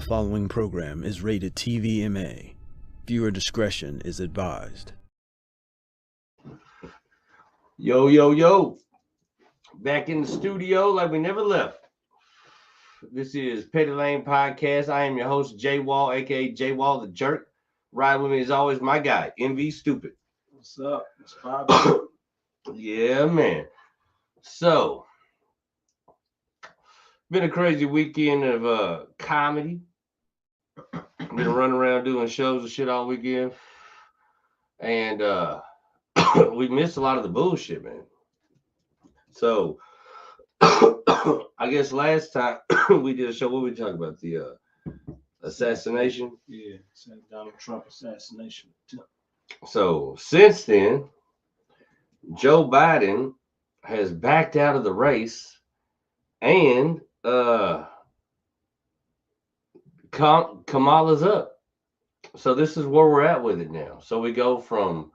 following program is rated TVMA. Viewer discretion is advised. Yo, yo, yo. Back in the studio like we never left. This is Petty Lane Podcast. I am your host, J Wall, aka J Wall the Jerk. Ride with me as always, my guy, MV Stupid. What's up? It's poppin'. Yeah, man. So, been a crazy weekend of comedy. Been running around doing shows and shit all weekend. And we missed a lot of the bullshit, man. So, I guess last time we did a show, what we talking about? The assassination? Yeah, Donald Trump assassination. So, since then, Joe Biden has backed out of the race and Kamala's up. So this is where we're at with it now. So we go from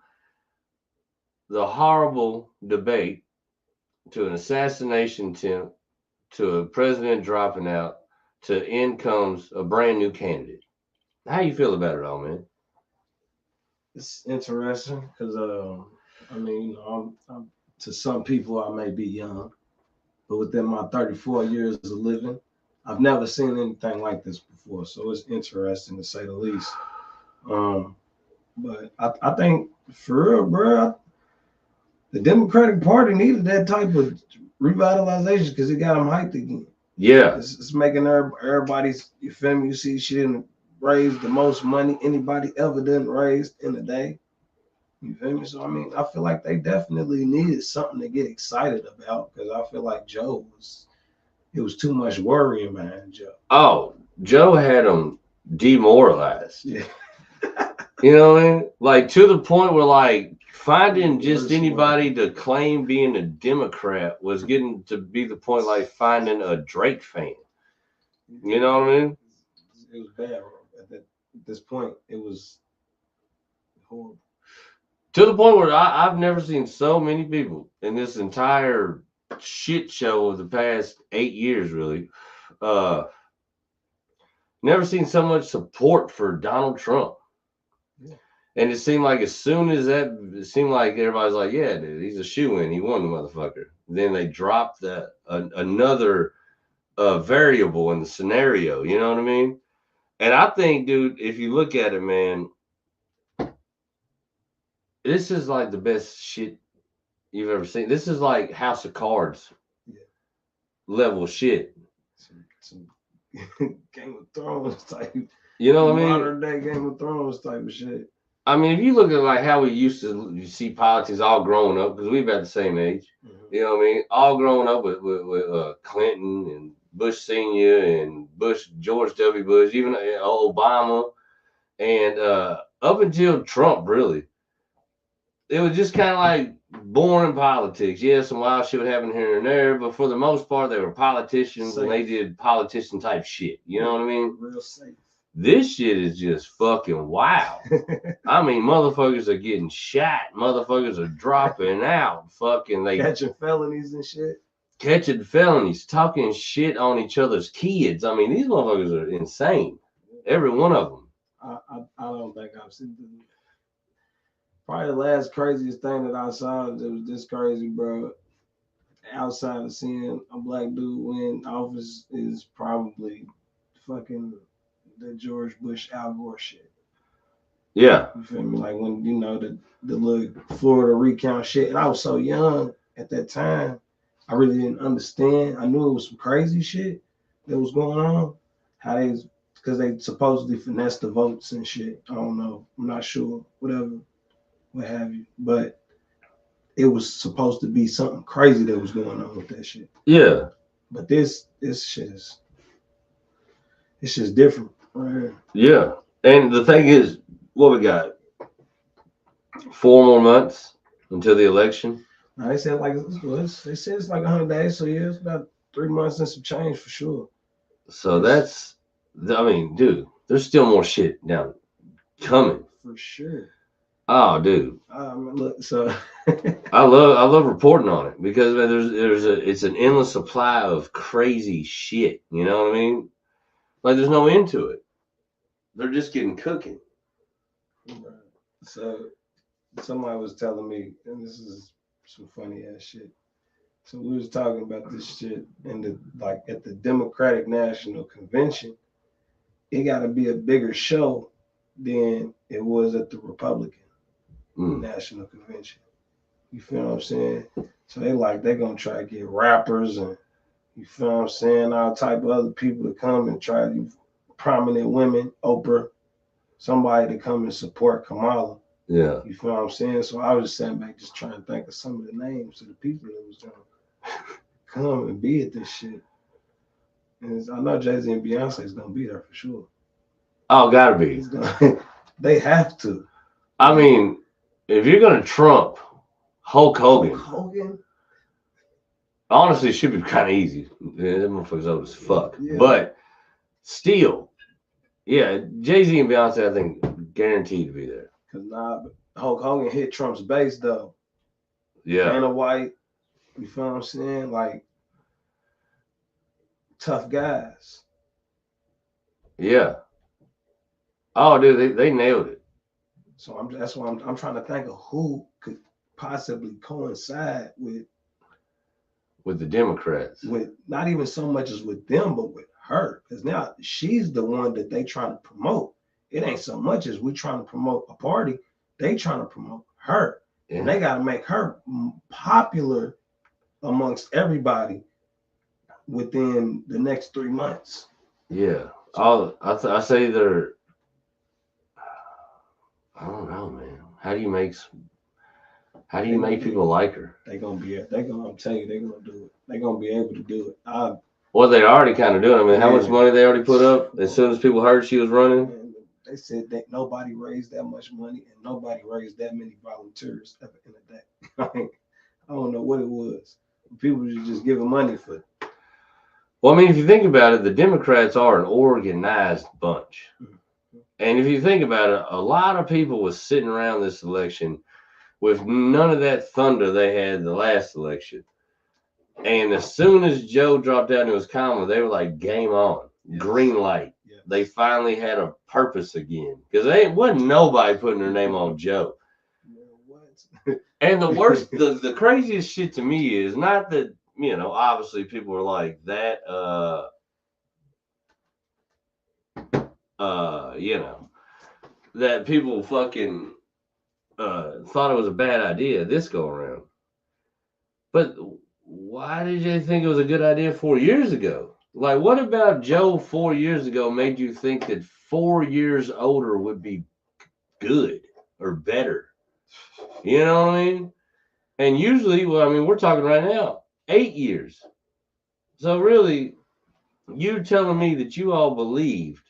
the horrible debate to an assassination attempt to a president dropping out to in comes a brand new candidate. How you feel about it all, man? It's interesting because, I'm to some people I may be young, but within my 34 years of living, I've never seen anything like this before. So it's interesting to say the least. But I think for real, bro, the Democratic Party needed that type of revitalization because it got them hyped again. Yeah. It's making everybody's, you feel me? You see, she didn't raise the most money anybody ever done raised in a day. You feel me? So, I mean, I feel like they definitely needed something to get excited about because I feel like it was too much worrying behind Joe. Oh, Joe had them demoralized. Yeah. You know what I mean? Like to the point where like finding just Worst anybody to claim being a Democrat was getting to be the point like finding a Drake fan. You know what I mean? It was bad. At this point, it was horrible. To the point where I've never seen so many people in this entire shit show of the past 8 years, really. Never seen so much support for Donald Trump. Yeah. And it seemed like as soon as it seemed like everybody's like, yeah, dude, he's a shoo-in. He won the motherfucker. Then they dropped another variable in the scenario. You know what I mean? And I think, dude, if you look at it, man, this is like the best shit you've ever seen. This is like House of Cards level shit. Some Game of Thrones type. You know what I mean? Modern day Game of Thrones type of shit. I mean, if you look at like how we used to see politics all growing up, because we've about the same age. Mm-hmm. You know what I mean? All growing up with Clinton and Bush Sr. and George W. Bush, even Obama, and up until Trump, really. It was just kind of like boring politics. Yeah, some wild shit would happen here and there, but for the most part, they were politicians and they did politician type shit. You know what I mean? Real safe. This shit is just fucking wild. I mean, motherfuckers are getting shot. Motherfuckers are dropping out. Fucking catching felonies and shit. Catching felonies, talking shit on each other's kids. I mean, these motherfuckers are insane. Every one of them. I don't think I've seen them. Probably the last craziest thing that I saw that was this crazy, bro. Outside of seeing a black dude win office is probably fucking the George Bush Al Gore shit. Yeah. You feel me? Like when, you know, the little Florida recount shit. And I was so young at that time. I really didn't understand. I knew it was some crazy shit that was going on. Because they supposedly finessed the votes and shit. I don't know. I'm not sure. Whatever. What have you, but it was supposed to be something crazy that was going on with that shit. Yeah. But this shit is, it's just different, right? Yeah. And the thing is, what we got? 4 more months until the election. Now, they said it's like 100 days, so yeah, it's about 3 months and some change for sure. So dude, there's still more shit down coming. For sure. Oh, dude. Look, so I love reporting on it because it's an endless supply of crazy shit. You know what I mean? Like there's no end to it. They're just getting cooking. So somebody was telling me, and this is some funny ass shit. So we was talking about this shit and at the Democratic National Convention, it got to be a bigger show than it was at the Republican National Convention. You feel what I'm saying? So they gonna try to get rappers and you feel what I'm saying, all type of other people to come and try to prominent women, Oprah, somebody to come and support Kamala. Yeah. You feel what I'm saying? So I was just sitting back just trying to think of some of the names of the people that was gonna come and be at this shit. And I know Jay-Z and Beyonce is gonna be there for sure. Oh, gotta be. They have to. I mean, if you're gonna trump Hulk Hogan, honestly, it should be kind of easy. Yeah, that motherfucker's old as fuck. Yeah. But still, yeah, Jay-Z and Beyonce, I think, guaranteed to be there. Cause Hulk Hogan hit Trump's base though. Yeah. Dana White, you feel what I'm saying? Like tough guys. Yeah. Oh, dude, they nailed it. So that's why I'm trying to think of who could possibly coincide with the Democrats. With not even so much as with them, but with her. Because now she's the one that they trying to promote. It ain't so much as we trying to promote a party. They trying to promote her. Yeah. And they got to make her popular amongst everybody within the next 3 months. Yeah. I say they're, I don't know, man. How do you make people like her? I'm telling you, they're gonna do it. They're gonna be able to do it. Well, they already kind of doing. I mean, how much money they already put up as soon as people heard she was running? They said that nobody raised that much money and nobody raised that many volunteers ever in a day. I don't know what it was. People were just giving money for it. Well, I mean, if you think about it, the Democrats are an organized bunch. Mm-hmm. And if you think about it, a lot of people was sitting around this election with none of that thunder they had the last election. And as soon as Joe dropped out and it was Kamala, they were like, game on, green light. Yes. They finally had a purpose again. Because there wasn't nobody putting their name on Joe. And the worst, the craziest shit to me is not that, obviously people were like that, that people fucking thought it was a bad idea this go around. But why did you think it was a good idea 4 years ago? Like, what about Joe 4 years ago made you think that 4 years older would be good or better? You know what I mean? And usually, we're talking right now, 8 years. So really, you telling me that you all believed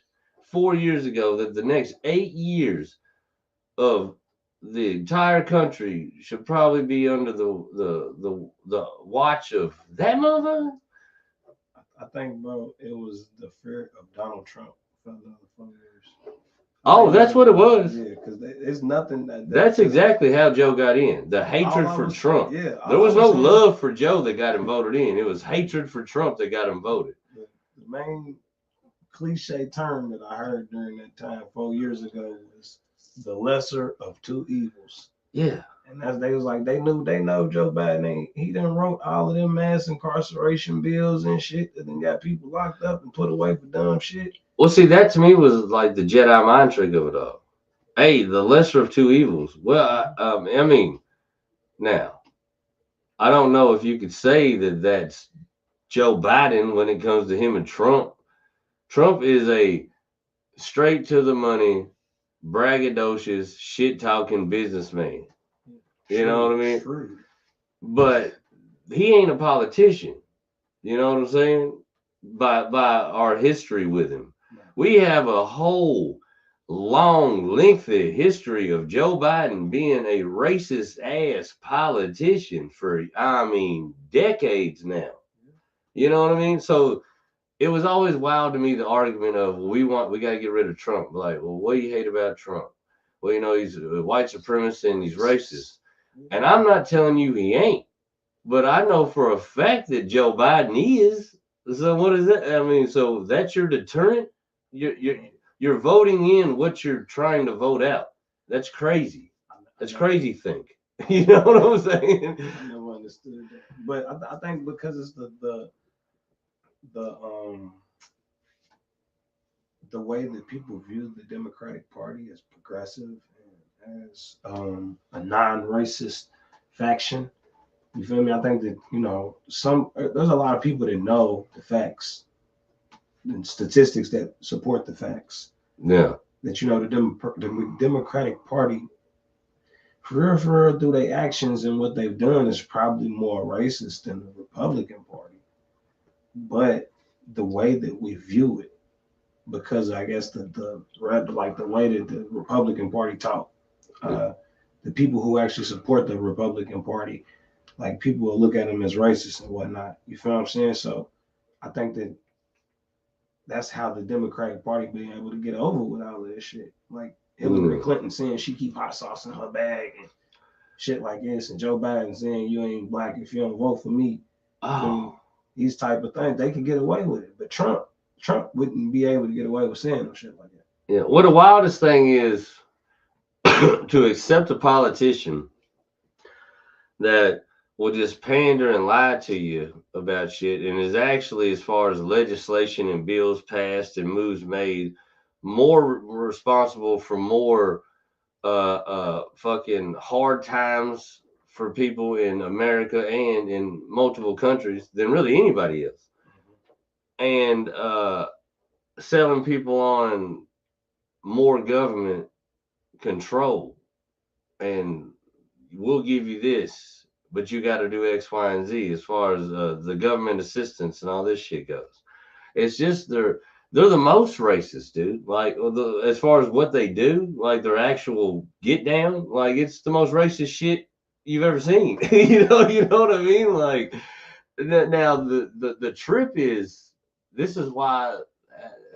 4 years ago that the next 8 years of the entire country should probably be under the watch of that mother? I think, bro, it was the fear of Donald Trump for another 4 years. Oh, that's what it was. Yeah, because it's nothing that's exactly how Joe got in. The hatred for Trump. Yeah, there was no love for Joe that got him voted in. It was hatred for Trump that got him voted. The main cliche term that I heard during that time 4 years ago was the lesser of two evils. Yeah. And they was like, they know Joe Biden he done wrote all of them mass incarceration bills and shit that then got people locked up and put away for dumb shit. Well, see, that to me was like the Jedi mind trick of it all. Hey, the lesser of two evils. Well, now, I don't know if you could say that that's Joe Biden when it comes to him and Trump. Trump is a straight to the money, braggadocious, shit-talking businessman. You know what I mean? True. But he ain't a politician. You know what I'm saying? By our history with him. We have a whole long, lengthy history of Joe Biden being a racist-ass politician for, decades now. You know what I mean? So it was always wild to me, the argument of, we got to get rid of Trump. Like, well, what do you hate about Trump? Well, he's a white supremacist and he's racist. And I'm not telling you he ain't, but I know for a fact that Joe Biden is. So what is that? So that's your deterrent? you're voting in what you're trying to vote out. That's crazy. That's crazy think. You know what I'm saying? I never understood that. But I think because it's the way that people view the Democratic Party as progressive and as a non-racist faction. You feel me? I think that there's a lot of people that know the facts and statistics that support the facts. Yeah. That the Democratic Party, for real, through their actions and what they've done, is probably more racist than the Republican Party. But the way that we view it, because I guess the way that the Republican Party talk, the people who actually support the Republican Party, like people will look at them as racist and whatnot. You feel what I'm saying? So I think that that's how the Democratic Party being able to get over with all of this shit. Like Hillary Clinton saying she keep hot sauce in her bag and shit like this, and Joe Biden saying you ain't black if you don't vote for me. Oh. These type of things, they can get away with it. But Trump wouldn't be able to get away with saying no shit like that. Yeah. What the wildest thing is to accept a politician that will just pander and lie to you about shit and is actually, as far as legislation and bills passed and moves made, more responsible for more fucking hard times for people in America and in multiple countries than really anybody else. And selling people on more government control, and we'll give you this, but you got to do X, Y, and Z as far as the government assistance and all this shit goes. It's just they're the most racist, dude. Like as far as what they do, like their actual get down, like it's the most racist shit you've ever seen. you know what I mean? Like now the trip is, this is why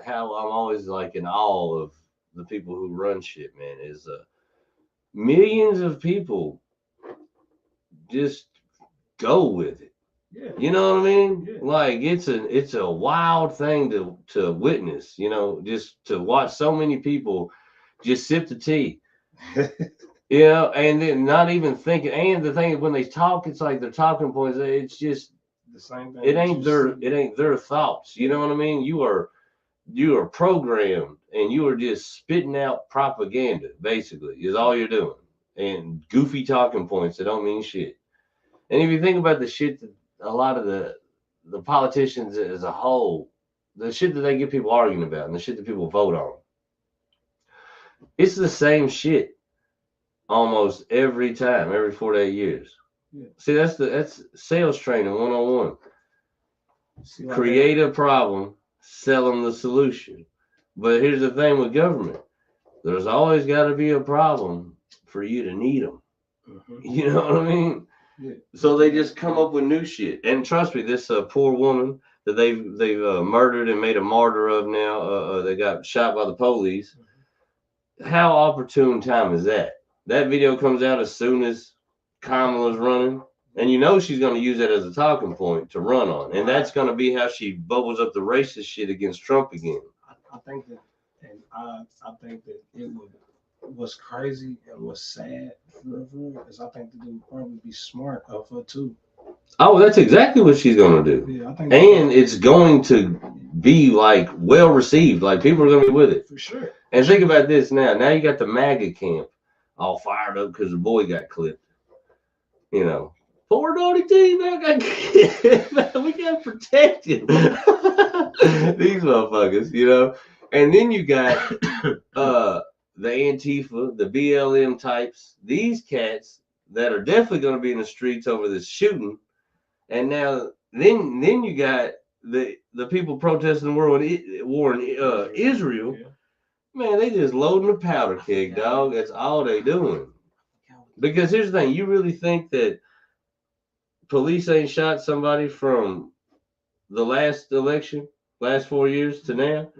how I'm always like in awe of the people who run shit, man, is millions of people just go with it. Yeah. You know what I mean? Yeah. Like it's a wild thing to witness, just to watch so many people just sip the tea. And then not even thinking. And the thing is, when they talk, it's like their talking points. It's just the same thing. It ain't their thoughts. You know what I mean? You are programmed, and you are just spitting out propaganda. Basically, is all you're doing, and goofy talking points that don't mean shit. And if you think about the shit that a lot of the politicians as a whole, the shit that they get people arguing about, and the shit that people vote on, it's the same shit almost every time, every 4 to 8 years. Yeah. See, that's sales training 101. Create a problem, sell them the solution. But here's the thing with government: there's always got to be a problem for you to need them. Mm-hmm. You know what I mean? Yeah. So they just come up with new shit. And trust me, this poor woman that they've murdered and made a martyr of now, they got shot by the police. Mm-hmm. How opportune time is that? That video comes out as soon as Kamala's running, and she's going to use that as a talking point to run on, and that's going to be how she bubbles up the racist shit against Trump again. I think that what's crazy and what's sad is I think that it would probably be smart of her too. Oh, that's exactly what she's going to do. Yeah, I think and it's going to be like well received. Like people are going to be with it for sure. And think about this now. Now you got the MAGA camp all fired up because the boy got clipped. Poor Donnie T, man, we got to protect him. These motherfuckers, And then you got the Antifa, the BLM types, these cats that are definitely going to be in the streets over this shooting. And now, then you got the people protesting the war in Israel. Yeah. Man, they just loading the powder keg, dog. That's all they doing. Because here's the thing: you really think that police ain't shot somebody from the last election, last 4 years to now?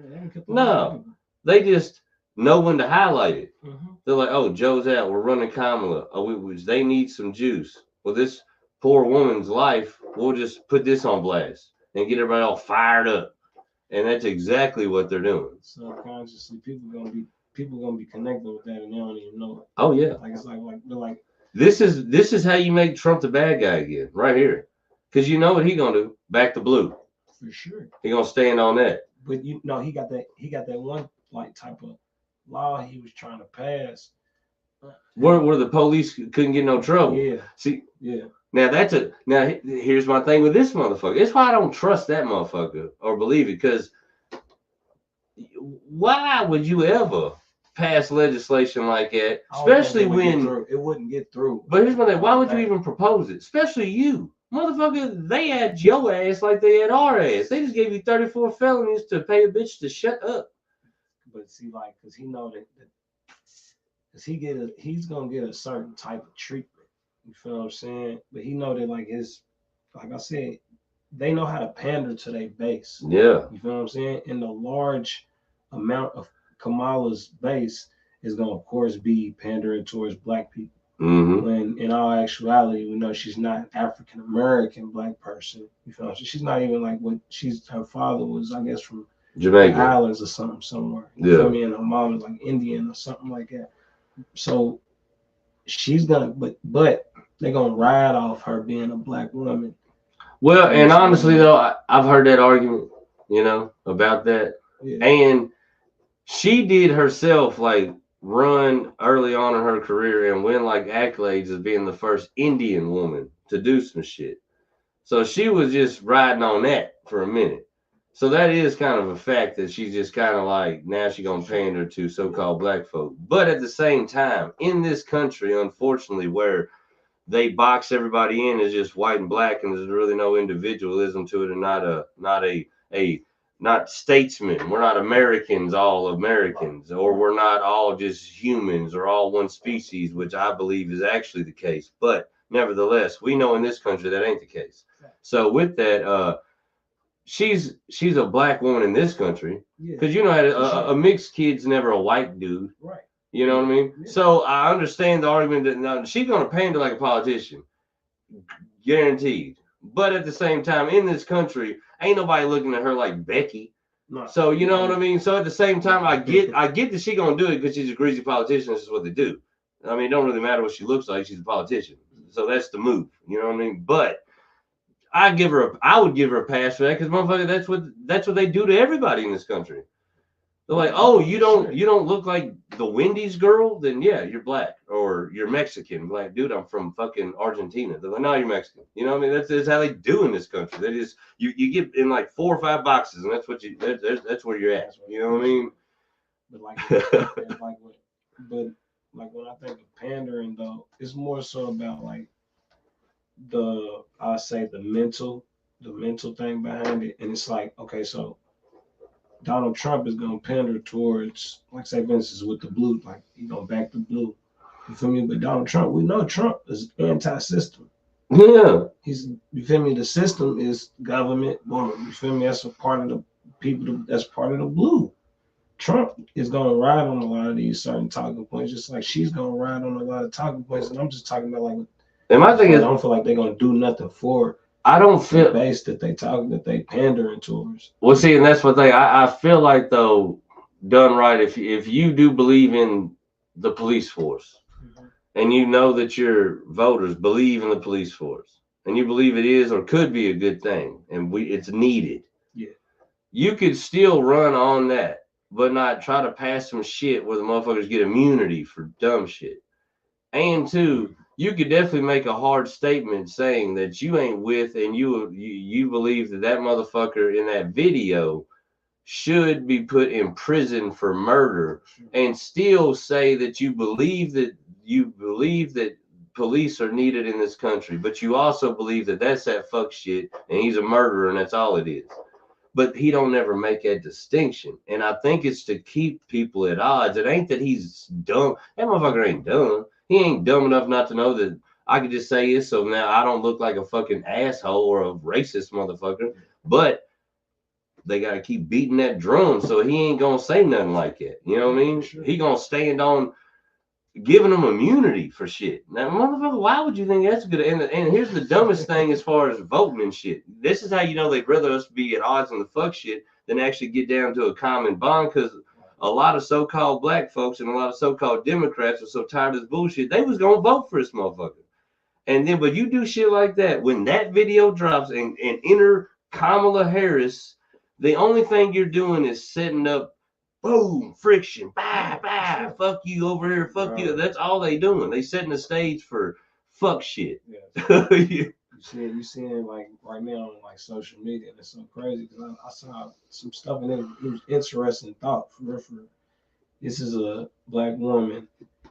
No, they just know when to highlight it. Mm-hmm. They're like, oh, Joe's out. We're running Kamala. Oh, they need some juice. Well, this poor woman's life, we'll just put this on blast and get everybody all fired up. And that's exactly what they're doing. Subconsciously, people gonna be connected with that, and they don't even know it. Oh yeah. Like it's like they're like. This is how you make Trump the bad guy again, right here. Because you know what he gonna do? Back to blue. For sure. He gonna stand on that. But you know, he got that one like type of law he was trying to pass. Where the police couldn't get no trouble. Yeah. See. Yeah. Now here's my thing with this motherfucker. It's why I don't trust that motherfucker or believe it. Because why would you ever pass legislation like that? Especially when it wouldn't get through. But here's my thing. Why would you even propose it? Especially you. Motherfucker, they had your ass like they had our ass. They just gave you 34 felonies to pay a bitch to shut up. But see, like, because he know that because he's gonna get a certain type of treatment. You feel what I'm saying? But he know that like I said, they know how to pander to their base. Yeah. You feel what I'm saying? And the large amount of Kamala's base is gonna, of course, be pandering towards black people. Mm-hmm. When in all actuality, we know she's not an African American black person. You feel what I'm saying? She's not even like what her father was, I guess, from Jamaica Islands or something somewhere. You feel me? And her mom was like Indian or something like that. So she's gonna, but they're gonna ride off her being a black woman. Well, and honestly though, I've heard that argument, about that. Yeah. And she did herself like run early on in her career and win like accolades as being the first Indian woman to do some shit. So she was just riding on that for a minute. So that is kind of a fact that she's just kind of like, now she's going to pander to so-called black folk. But at the same time, in this country, unfortunately, where they box everybody in as just white and black and there's really no individualism to it and not statesmen. We're not Americans, all Americans, or we're not all just humans or all one species, which I believe is actually the case. But nevertheless, we know in this country that ain't the case. So with that, she's a black woman in this country because a mixed kid's never a white dude. Right. You know what I mean? Yeah. So I understand the argument that now she's gonna pander like a politician, guaranteed. But at the same time, in this country, ain't nobody looking at her like Becky. No. So you know what I mean? So at the same time, I get that she gonna do it because she's a greasy politician. This is what they do. I mean, it don't really matter what she looks like. She's a politician. So that's the move. You know what I mean? But I would give her a pass for that because motherfucker, that's what they do to everybody in this country. They're like, oh, you don't look like the Wendy's girl? Then yeah, you're black or you're Mexican. Like, dude, I'm from fucking Argentina. They're like, no, you're Mexican. You know what I mean? That's how they do in this country. They just you get in like 4 or 5 boxes, and that's where you're at. You know what I mean? But like when I think of pandering though, it's more so about like the mental thing behind it, and it's like, okay, so Donald Trump is gonna pander towards, like, say, for instance, with the blue, like, back to blue. You feel me? But Donald Trump, we know Trump is anti-system. Yeah. You feel me? The system is government. You feel me? That's a part of the people. That's part of the blue. Trump is gonna ride on a lot of these certain talking points, just like she's gonna ride on a lot of talking points. And I'm just talking about like. And my thing is, I don't feel like they're gonna do nothing for it. I don't feel base that they pandering towards. Well, see, and that's what I feel like though, done right. If you do believe in the police force, and you know that your voters believe in the police force, and you believe it is or could be a good thing, and it's needed. Yeah, you could still run on that, but not try to pass some shit where the motherfuckers get immunity for dumb shit. And two, you could definitely make a hard statement saying that you ain't with and you believe that motherfucker in that video should be put in prison for murder, and still say that you believe that police are needed in this country, but you also believe that that's that fuck shit and he's a murderer and that's all it is. But he don't never make that distinction, and I think it's to keep people at odds. It ain't that he's dumb. That motherfucker ain't dumb. He ain't dumb enough not to know that I could just say this so now I don't look like a fucking asshole or a racist motherfucker. But they got to keep beating that drum, so he ain't going to say nothing like that. You know what I mean? Sure. He going to stand on giving them immunity for shit. Now, motherfucker, why would you think that's good? And here's the dumbest thing as far as voting and shit. This is how you know they'd rather us be at odds on the fuck shit. than actually get down to a common bond. Because a lot of so-called black folks and a lot of so-called Democrats are so tired of this bullshit, they was gonna vote for this motherfucker. And then, but you do shit like that, when that video drops and enter Kamala Harris, the only thing you're doing is setting up, boom, friction, bah, bah, fuck you over here, fuck you. That's all they doing. They setting the stage for fuck shit. Yeah. You seeing like right now on like social media, and it's so crazy because I saw some stuff and it was interesting thought for real. This is a black woman,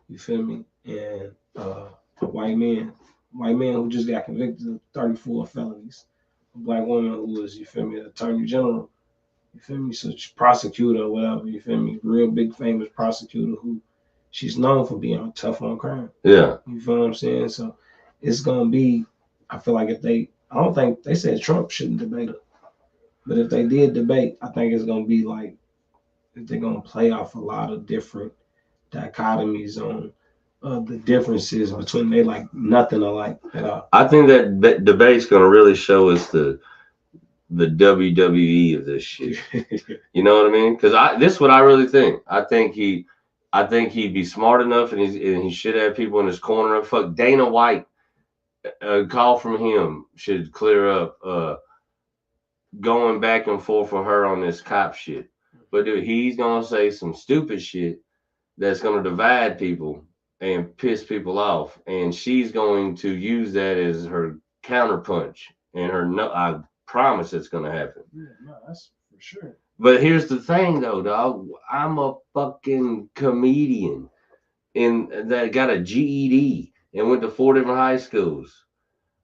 you feel me, and a white man who just got convicted of 34 felonies. A black woman who was, you feel me, the attorney general, you feel me, such prosecutor or whatever, you feel me, real big famous prosecutor who she's known for being tough on crime. Yeah. You feel what I'm saying? So it's gonna be, I feel like I don't think they said Trump shouldn't debate her, but if they did debate, I think it's gonna be like they're gonna play off a lot of different dichotomies on the differences between they like nothing alike at all. I think that debate's gonna really show us the WWE of this shit. You know what I mean? Because this is what I really think. I think he'd be smart enough, and he should have people in his corner. Fuck Dana White. A call from him should clear up going back and forth with her on this cop shit. But dude, he's gonna say some stupid shit that's gonna divide people and piss people off, and she's going to use that as her counterpunch. And I promise it's gonna happen. Yeah, no, that's for sure. But here's the thing, though, dog. I'm a fucking comedian, and that got a GED and went to 4 different high schools.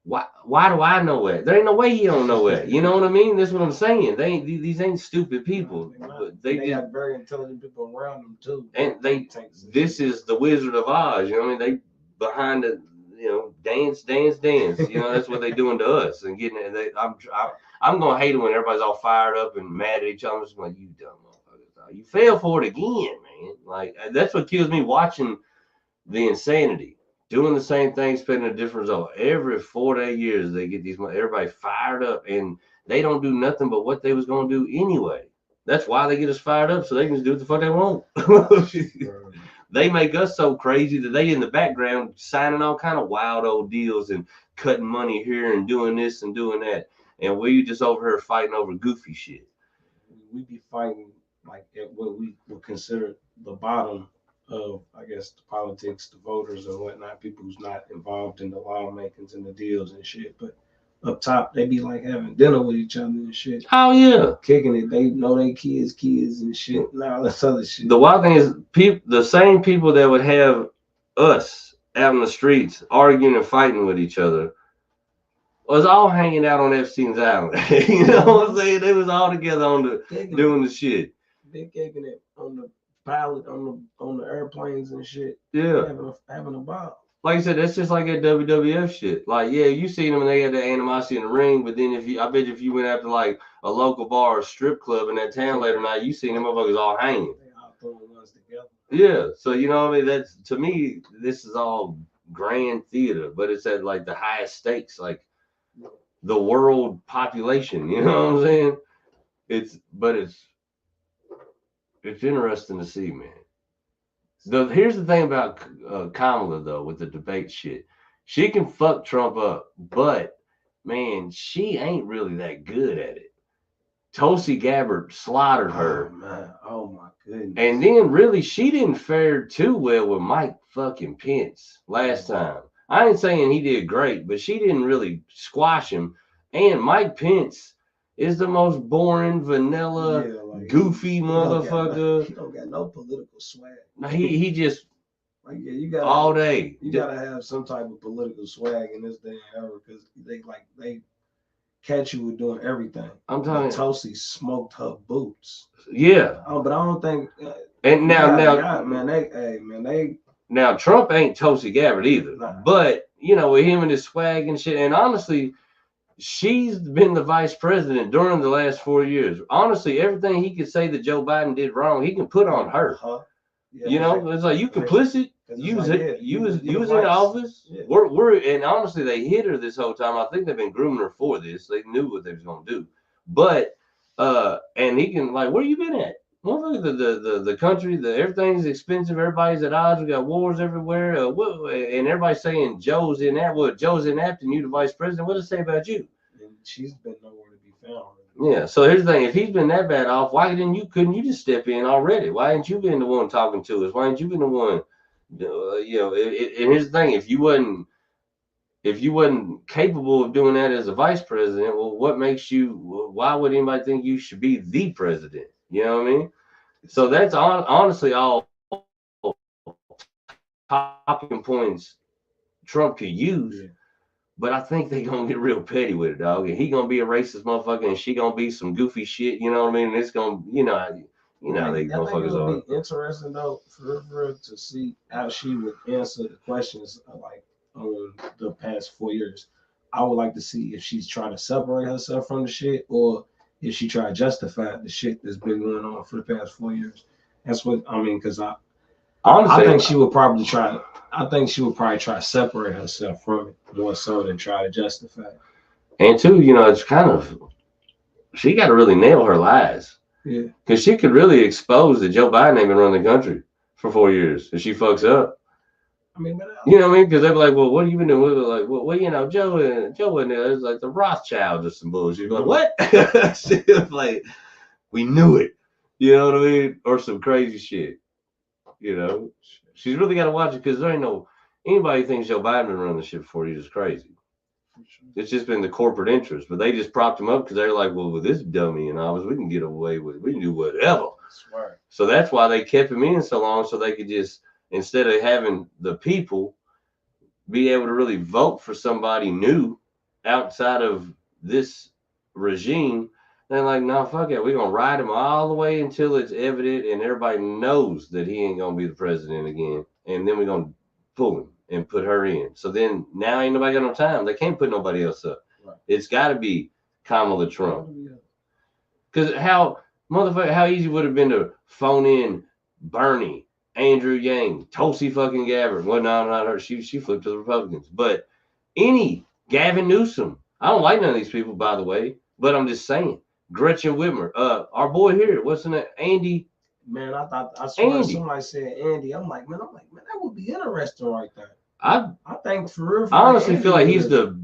Why do I know that? There ain't no way he don't know that. You know what I mean? That's what I'm saying. These ain't stupid people. They got very intelligent people around them too. And this is the Wizard of Oz. You know what I mean? They behind the, dance. You know, that's what they doing to us and getting it. I'm gonna hate it when everybody's all fired up and mad at each other. I'm just like, you dumb motherfucker. You fell for it again, man. Like, that's what kills me, watching the insanity. Doing the same thing, spending a different result. Every 4 years, they get everybody fired up, and they don't do nothing but what they was going to do anyway. That's why they get us fired up, so they can just do what the fuck they want. They make us so crazy that they in the background signing all kind of wild old deals and cutting money here and doing this and doing that. And we just over here fighting over goofy shit. We be fighting like at what we would consider the bottom of, I guess, the politics, the voters and whatnot, people who's not involved in the lawmakings and the deals and shit. But up top, they be like having dinner with each other and shit. Oh yeah, kicking it. They know they kids and shit and all this other shit. The wild thing is, the same people that would have us out in the streets arguing and fighting with each other was all hanging out on Epstein's Island. You know what I'm saying? They was all together doing the shit. They kicking it on the pilot on the airplanes and shit. Yeah, having a ball. Like I said, that's just like that WWF shit. Like, yeah, you seen them and they had that animosity in the ring, but then I bet if you went after like a local bar or strip club in that town later night, you seen them motherfuckers all hanging. They all throwing ones together. Yeah, so you know what I mean? That's, to me, this is all grand theater, but it's at like the highest stakes, like the world population. You know what I'm saying? It's interesting to see, man. Here's the thing about Kamala, though, with the debate shit. She can fuck Trump up, but, man, she ain't really that good at it. Tulsi Gabbard slaughtered her. Oh, man. Oh, my goodness. And then, really, she didn't fare too well with Mike fucking Pence last time. I ain't saying he did great, but she didn't really squash him. And Mike Pence is the most boring, vanilla, goofy motherfucker. He don't got no political swag. He just you got all day. You gotta have some type of political swag in this day and era because they catch you with doing everything. I'm telling you, Tulsi smoked her boots. Yeah. But I don't think. And now Trump ain't Tulsi Gabbard either. Nah. But with him and his swag and shit, and honestly, she's been the vice president during the last 4 years. Honestly, everything he could say that Joe Biden did wrong, he can put on her. Yeah, it's like, you complicit. You was in office. Yeah. We're and honestly, they hit her this whole time. I think they've been grooming her for this. They knew what they was gonna do. But And he can like, where you been at? Motherfucker, the country, everything's expensive. Everybody's at odds. We got wars everywhere. And everybody's saying Joe's inept. Well, Joe's inept, and you the vice president. What does it say about you? And she's been nowhere to be found. Yeah. So here's the thing: if he's been that bad off, why couldn't you just step in already? Why ain't you been the one talking to us? Why ain't you been the one? And here's the thing: if you wasn't capable of doing that as a vice president, well, what makes you? Why would anybody think you should be the president? You know what I mean? So that's honestly all talking points Trump could use. Yeah. But I think they're gonna get real petty with it, dog. And he gonna be a racist motherfucker, and she gonna be some goofy shit. You know what I mean? And it's gonna, you know how they motherfuckers are. It'll be interesting though for her to see how she would answer the questions like on the past 4 years. I would like to see if she's trying to separate herself from the shit, or if she try to justify the shit that's been going on for the past 4 years. That's what I mean, because I think she would probably try. I think she would probably try to separate herself from it more so than try to justify it. And two, it's kind of, she got to really nail her lies. Yeah. Because she could really expose that Joe Biden ain't been running the country for 4 years if she fucks up. I mean, you know what I mean? Because they'd be like, well, what have you been doing? Like, well, Joe wasn't there. It's like the Rothschilds or some bullshit. Like, what? She was like, we knew it. You know what I mean? Or some crazy shit. She's really got to watch it because there ain't anybody thinks Joe Biden been running the shit for 4 years is crazy. It's just been the corporate interest, but they just propped him up because they're like, well, with this dummy in office, we can get away with it. We can do whatever. Right. So that's why they kept him in so long, so they could just, instead of having the people be able to really vote for somebody new outside of this regime, they're like, no, fuck it. We're going to ride him all the way until it's evident and everybody knows that he ain't going to be the president again. And then we're going to pull him and put her in. So then now ain't nobody got no time. They can't put nobody else up. Right. It's got to be Kamala Trump. Because how easy would it have been to phone in Bernie, Andrew Yang, Tulsi fucking Gabbard. Well, no, not her. She flipped to the Republicans. But any Gavin Newsom. I don't like none of these people, by the way. But I'm just saying. Gretchen Whitmer. Our boy here. What's in that? Andy. Man, I swear somebody said Andy. I'm like, man, that would be interesting right there. I think for real. I honestly feel like he's the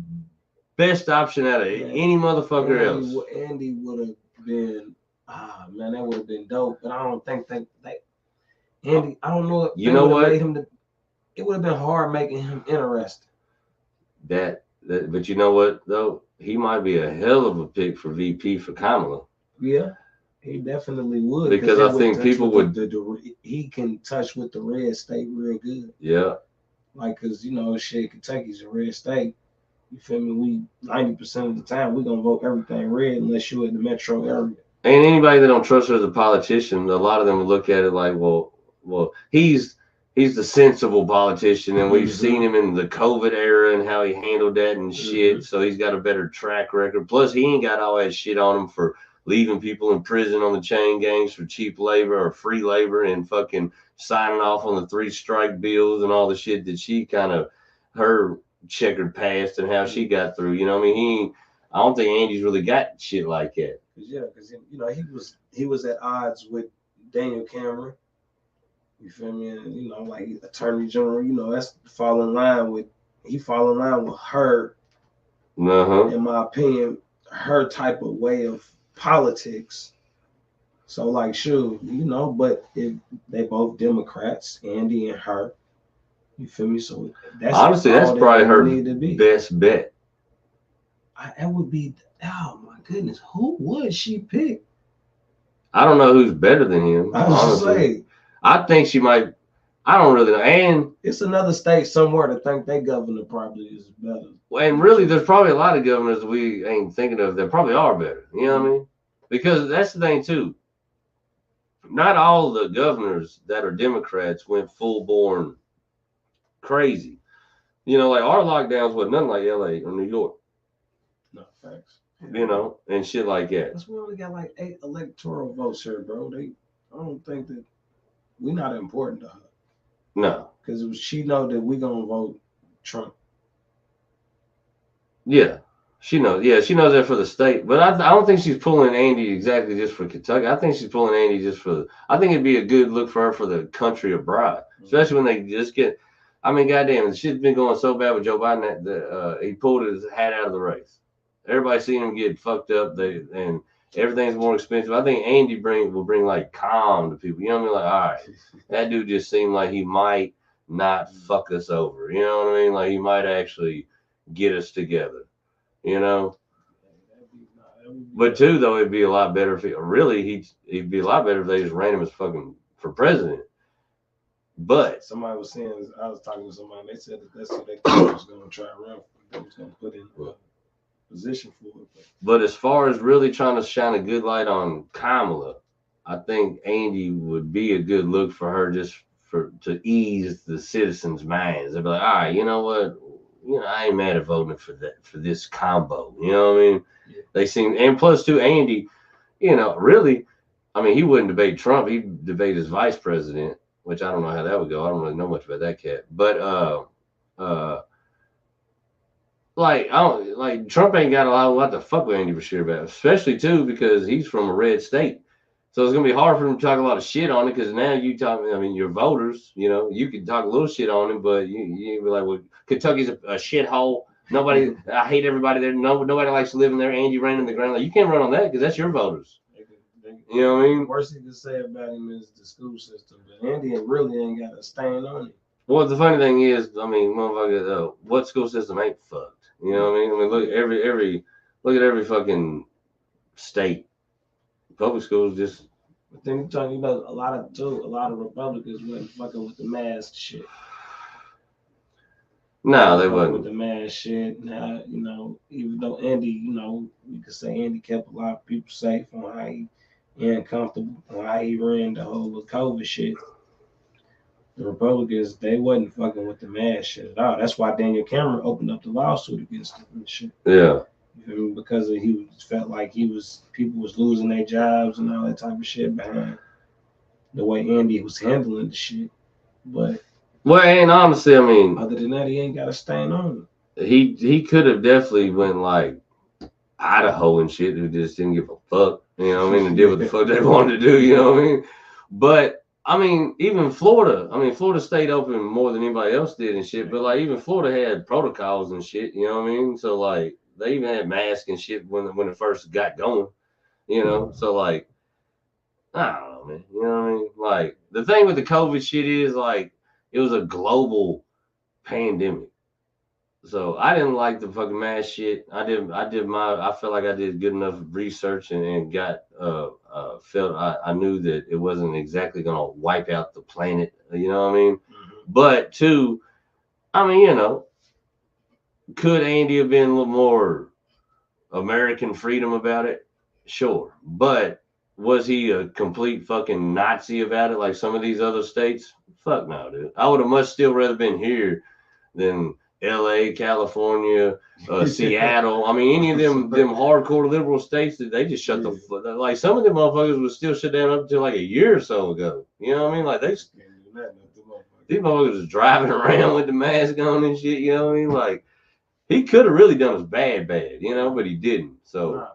best option out of any motherfucker else. Andy would have been, man, that would have been dope. But I don't think Andy. I don't know. You know what? It would have been hard making him interesting. But you know what though? He might be a hell of a pick for VP for Kamala. Yeah. He definitely would, because I think people would. He can touch with the red state real good. Yeah. Like, cause shit, Kentucky's a red state. You feel me? We 90% of the time we gonna vote everything red unless you're in the metro area. And anybody that don't trust her as a politician, a lot of them would look at it like, well, he's the sensible politician, and we've seen him in the COVID era and how he handled that and shit. So he's got a better track record. Plus, he ain't got all that shit on him for leaving people in prison on the chain gangs for cheap labor or free labor and fucking signing off on the 3 strike bills and all the shit that she kind of, her checkered past and how she got through. You know what I mean? I don't think Andy's really got shit like that. Yeah, because he was at odds with Daniel Cameron. You feel me? And, like Attorney General, that's fall in line with her. In my opinion, her type of way of politics. So like, sure, but if they both Democrats, Andy and her, you feel me? So that's probably her best bet. That would be, oh my goodness, who would she pick? I don't know who's better than him. Honestly, I think she might. I don't really know. And it's another state somewhere to think their governor probably is better. And really, there's probably a lot of governors we ain't thinking of that probably are better. You know what I mean? Because that's the thing too. Not all the governors that are Democrats went full-born crazy. Like our lockdowns was nothing like LA or New York. No, thanks. And shit like that. That's we only got like 8 electoral votes here, bro. I don't think that we're not important to her. No. Because she know that we gonna vote Trump. Yeah. She knows, yeah, she knows that for the state, but I don't think she's pulling Andy exactly just for Kentucky. I think she's pulling Andy just for. I think it'd be a good look for her for the country abroad, especially when they just get. I mean, goddamn, the shit's been going so bad with Joe Biden that he pulled his hat out of the race. Everybody seen him get fucked up. And everything's more expensive. I think Andy will bring like calm to people. You know what I mean? Like, all right, that dude just seemed like he might not fuck us over. You know what I mean? Like he might actually get us together. You know. But too, though, it'd be a lot better if he'd be a lot better if they just ran him as fucking for president. But somebody was saying, I was talking to somebody, they said that that's what they was going to try to run for. They was going to put in a position for it. But as far as really trying to shine a good light on Kamala, I think Andy would be a good look for her just to ease the citizens' minds. They'd be like, all right, you know what? You know, I ain't mad at voting for this combo. You know what I mean? Yeah. They seem, and plus too, Andy, you know, really, I mean, he wouldn't debate Trump. He'd debate his vice president, which I don't know how that would go. I don't really know much about that cat. But like Trump ain't got a lot to fuck with Andy Bashir about, especially too because he's from a red state. So it's gonna be hard for him to talk a lot of shit on it because now you talk. I mean, your voters, you know, you can talk a little shit on him, but you be like, well, Kentucky's a shithole. Nobody, I hate everybody there. Nobody likes living there. Andy ran in the ground. Like, you can't run on that because that's your voters. You know what I mean? The worst thing to say about him is the school system, but Andy really ain't got a stain on it. Well, the funny thing is, I mean, motherfucker, what school system ain't fucked? You know what I mean? I mean, look at every fucking state. Public schools just. But then you're talking about a lot of Republicans went fucking with the mask shit. No, they wasn't. With the mask shit. Now, you know, even though Andy, you know, you could say Andy kept a lot of people safe on how he uncomfortable, on how he ran the whole COVID shit. The Republicans, they wasn't fucking with the mask shit at all. That's why Daniel Cameron opened up the lawsuit against him and shit. Yeah. Because felt like people was losing their jobs and all that type of shit behind the way Andy was handling the shit. But and honestly, I mean, other than that, he ain't got a stain on it. He could have definitely went like Idaho and shit, who just didn't give a fuck. You know what I mean? And did what the fuck they wanted to do. You know what I mean? But I mean, even Florida. I mean, Florida stayed open more than anybody else did and shit. But like, even Florida had protocols and shit. You know what I mean? So like. They even had masks and shit when it first got going, you know. So like, I don't know, man. You know what I mean? Like the thing with the COVID shit is like it was a global pandemic. So I didn't like the fucking mask shit. I felt like I did good enough research and got felt I knew that it wasn't exactly gonna wipe out the planet. You know what I mean? Mm-hmm. But two, I mean, you know. Could Andy have been a little more American freedom about it? Sure. But was he a complete fucking Nazi about it like some of these other states? Fuck no, dude. I would have much still rather been here than LA, California, Seattle. I mean, any of them hardcore liberal states that they just shut the fuck. Like some of them motherfuckers would still shut down up until like a year or so ago. You know what I mean? Like these motherfuckers was driving around with the mask on and shit. You know what I mean? Like. He could have really done us bad, you know, but he didn't. So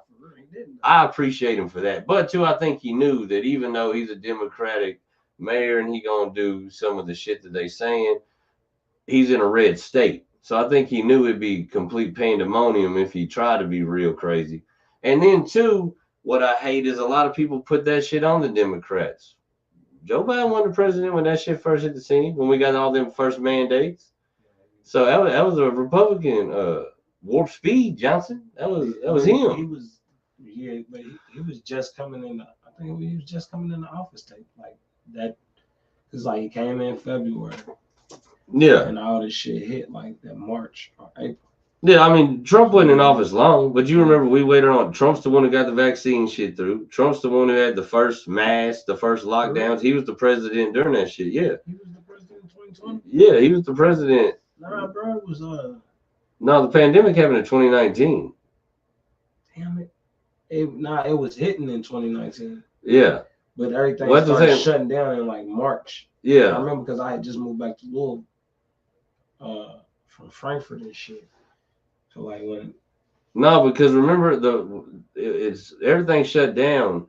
I appreciate him for that. But too, I think he knew that even though he's a Democratic mayor and he gonna do some of the shit that they saying, he's in a red state. So I think he knew it'd be complete pandemonium if he tried to be real crazy. And then too, what I hate is a lot of people put that shit on the Democrats. Joe Biden wasn't the president when that shit first hit the scene, when we got all them first mandates. So that was a Republican, Warp Speed Johnson. That was him. He was, but he was just coming in. I think he was just coming in the office tape like that. It's like he came in February. Yeah. And all this shit hit like that March or April. Yeah, I mean Trump wasn't in office long, but you remember we waited on Trump's the one who got the vaccine shit through. Trump's the one who had the first mask, the first lockdowns. He was the president during that shit. Yeah. He was the president in 2020. Yeah, he was the president. Nah, bro, it was No, the pandemic happened in 2019. Damn it. It was hitting in 2019. Yeah. But everything started shutting down in like March. Yeah. I remember because I had just moved back to Louisville from Frankfurt and shit. So like when No, because remember it's everything shut down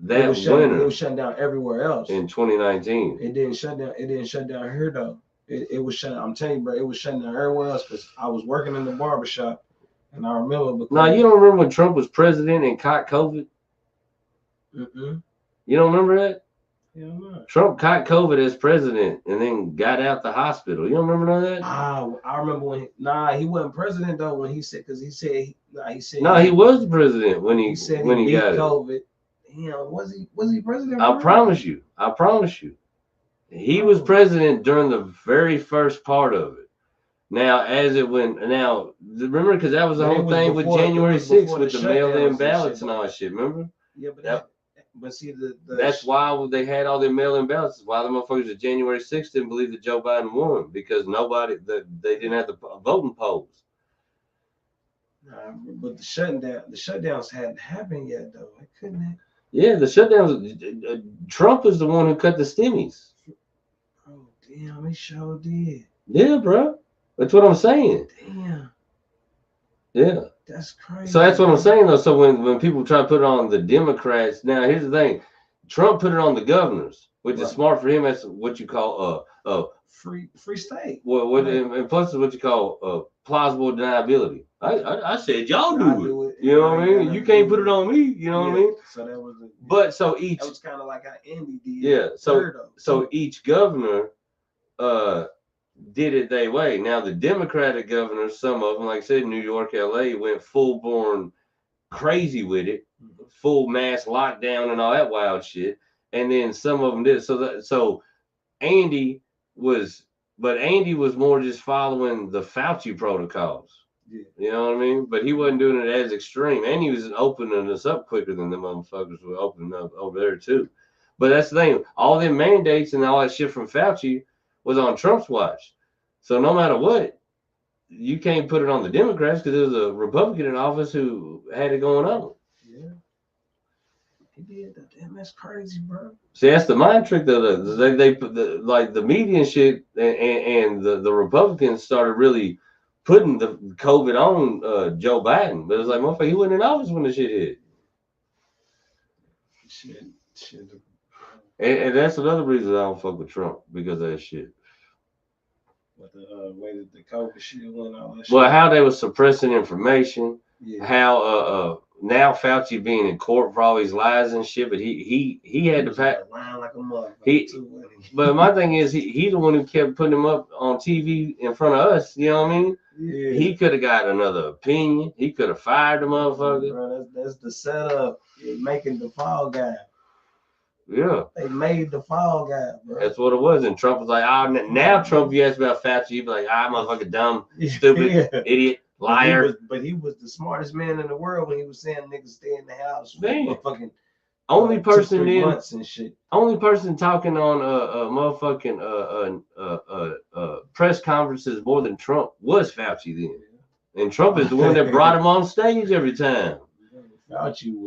that winter. It was shutting down everywhere else in 2019. It didn't shut down. It didn't shut down here though. It was shut. I'm telling you, bro. It was shutting down everywhere else because I was working in the barbershop, and I remember. No, you don't remember when Trump was president and caught COVID? Mm-mm. You don't remember that? Yeah, no. Trump caught COVID as president and then got out the hospital. You don't remember none of that? I remember when. He wasn't president though when he said because he said. No, he was the president when he said when he beat got COVID. it. Damn, was he president? I promise you. He was president during the very first part of it. Now, as it went, now remember because that was the whole thing with January 6th with the mail-in ballots and all that shit. Remember? Yeah, but see that's why they had all the mail-in ballots. Why the motherfuckers at January 6th didn't believe that Joe Biden won because they didn't have the voting polls. But the shutdowns hadn't happened yet though. I couldn't have. Yeah, the shutdowns. Trump is the one who cut the stimmies. Oh damn, he sure did. Yeah, bro. That's what I'm saying. Damn. Yeah. That's crazy. So that's what I'm saying though. So when people try to put it on the Democrats, now here's the thing. Trump put it on the governors, which is smart for him. That's what you call free state. And plus is what you call plausible deniability. I said y'all do it. You know what I mean? You can't put it on me. You know what I mean? So that was. Each. That was kind of like how Andy did. Yeah. So each governor, did it their way. Now the Democratic governors, some of them, like I said, New York, LA, went full born crazy with it, full mass lockdown and all that wild shit. And then some of them did. So Andy was more just following the Fauci protocols. Yeah. You know what I mean? But he wasn't doing it as extreme. And he was opening us up quicker than the motherfuckers were opening up over there too. But that's the thing. All them mandates and all that shit from Fauci was on Trump's watch. So no matter what, you can't put it on the Democrats because there was a Republican in office who had it going on. Yeah. He did. Damn, that's crazy, bro. See, that's the mind trick though. They put the media and shit and the Republicans started really putting the COVID on Joe Biden. But it's like, motherfucker, he wasn't in office when the shit hit. Shit. And that's another reason I don't fuck with Trump because of that shit. What the way that the COVID shit went on. Well, how they were suppressing information. Yeah. How now Fauci being in court for all these lies and shit, but he had to pack. Like a motherfucker. But my thing is he the one who kept putting him up on TV in front of us. You know what I mean? Yeah. He could have got another opinion. He could have fired the motherfucker. Bro, that's the setup. You're making the fall guy. Yeah. They made the fall guy, bro. That's what it was. And Trump was like, now Trump, you ask about Fauci, you'd be like, motherfucker, dumb, stupid, idiot, liar. But he was the smartest man in the world when he was saying niggas stay in the house. Motherfucking only person and shit. Only person talking on motherfucking press conferences more than Trump was Fauci then. And Trump is the one that brought him on stage every time. Fauci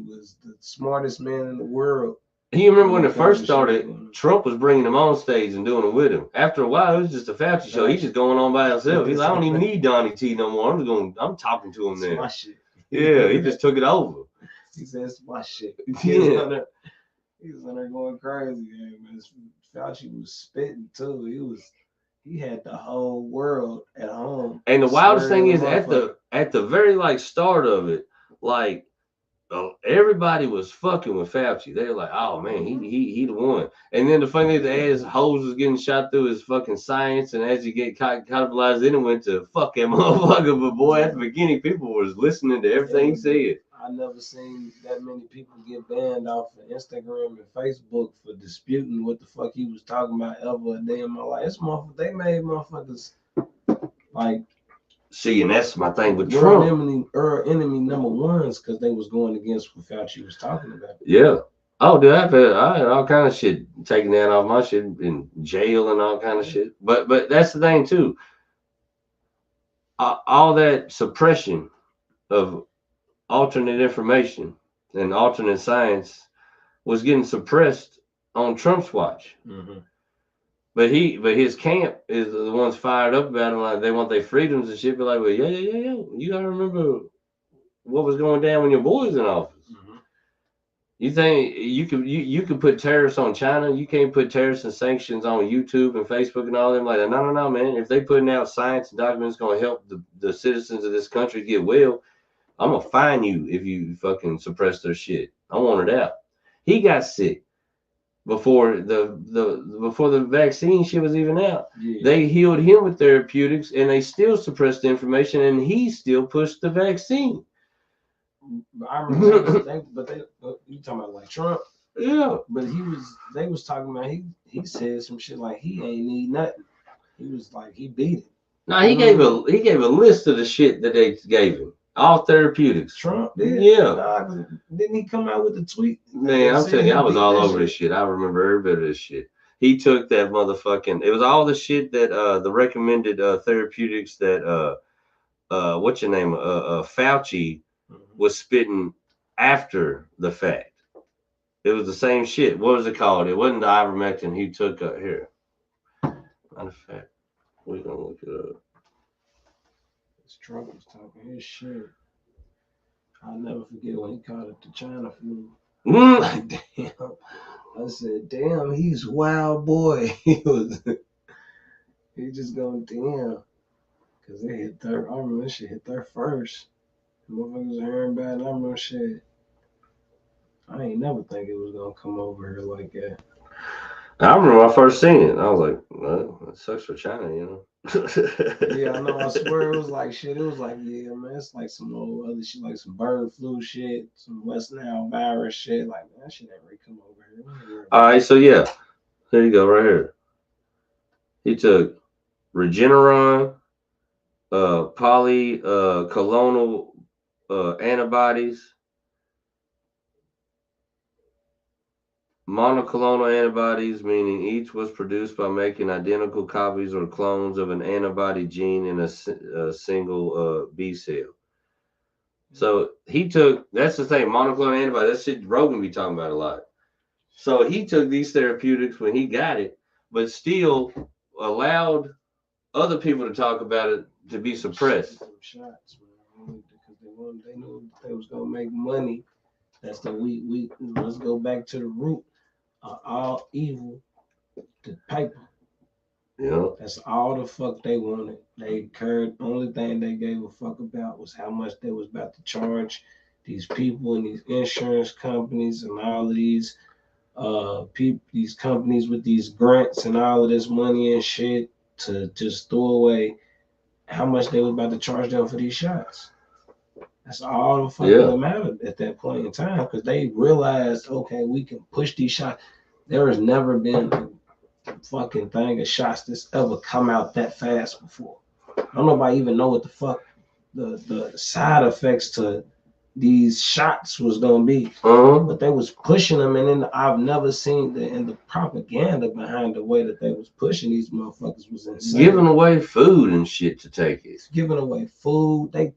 was the smartest man in the world. You remember when it first started, Trump was bringing him on stage and doing it with him. After a while, it was just a Fauci show. He's just going on by himself. He's like, I don't even need Donnie T no more. I'm talking to him now. Yeah, he just took it over. He says my shit. He was on there going crazy, man. Fauci was spitting too. He had the whole world at home. And the wildest thing is at the very start of it, everybody was fucking with Fauci. They were like, oh man, he the one. And then the funny thing is, hoes was getting shot through his fucking science, and as you get cannibalized, then it went to fuck that motherfucker. But boy, at the beginning, people was listening to everything he said. I never seen that many people get banned off of Instagram and Facebook for disputing what the fuck he was talking about ever a day in my life. They made motherfuckers like. See, and that's my thing with Trump. Enemy number ones because they was going against what Fauci was talking about. Yeah. Oh, dude, I had all kind of shit taken down off my shit in jail and all kind of shit. But that's the thing too. All that suppression of alternate information and alternate science was getting suppressed on Trump's watch. Mm-hmm. But his camp is the ones fired up about it, like they want their freedoms and shit. But like, well, yeah. You gotta remember what was going down when your boys in office. You think you could put tariffs on China? You can't put tariffs and sanctions on YouTube and Facebook and all them like that. No, man. If they putting out science and documents going to help the citizens of this country get well, I'm gonna fine you if you fucking suppress their shit. I want it out. He got sick before the vaccine shit was even out. Yeah. They healed him with therapeutics, and they still suppressed the information, and he still pushed the vaccine. I remember you talking about like Trump? Yeah. But they was talking about he said some shit like he ain't need nothing. He was like he beat it. No, he gave a list of the shit that they gave him. All therapeutics. Trump did? Yeah. Didn't he come out with the tweet? Man, I'm telling you, I was all over this shit. I remember every bit of this shit. He took that motherfucking. It was all the shit that the recommended therapeutics that what's your name? Fauci was spitting after the fact. It was the same shit. What was it called? It wasn't the ivermectin he took here. Matter of fact, we're gonna look it up. Trump was talking his shit. I'll never forget when he called it the China flu. Like, damn. I said, damn, he's wild boy. He just going, damn. Because they hit third. I remember this shit hit third first. Motherfuckers was hearing about it. I remember shit. I ain't never think it was going to come over here like that. I remember when I first seen it. I was like, well, that sucks for China, you know? Yeah, I know. I swear it was like shit. It was like, yeah, man, it's like some old other shit, like some bird flu shit, some West Nile virus shit. Like, man, that shit ain't really come over here. All right, so yeah, there you go, right here. He took Regeneron, polyclonal antibodies, monoclonal antibodies, meaning each was produced by making identical copies or clones of an antibody gene in a single B cell. So he took, that's the thing, monoclonal antibody, that shit Rogan be talking about a lot. So he took these therapeutics when he got it, but still allowed other people to talk about it to be suppressed. Shots, man, because they knew they was gonna make money. That's the we let's go back to the root. All evil, the paper. Yeah. That's all the fuck they wanted. They cared. Only thing they gave a fuck about was how much they was about to charge these people and these insurance companies and all of these these companies with these grants and all of this money and shit to just throw away how much they was about to charge them for these shots. That's all the fucking that mattered at that point in time because they realized, okay, we can push these shots. There has never been a fucking thing of shots that's ever come out that fast before. I don't know if I even know what the fuck the side effects to these shots was gonna be, but they was pushing them, and then I've never seen the propaganda behind the way that they was pushing these motherfuckers was insane. Giving away food and shit to take it. Giving away food. They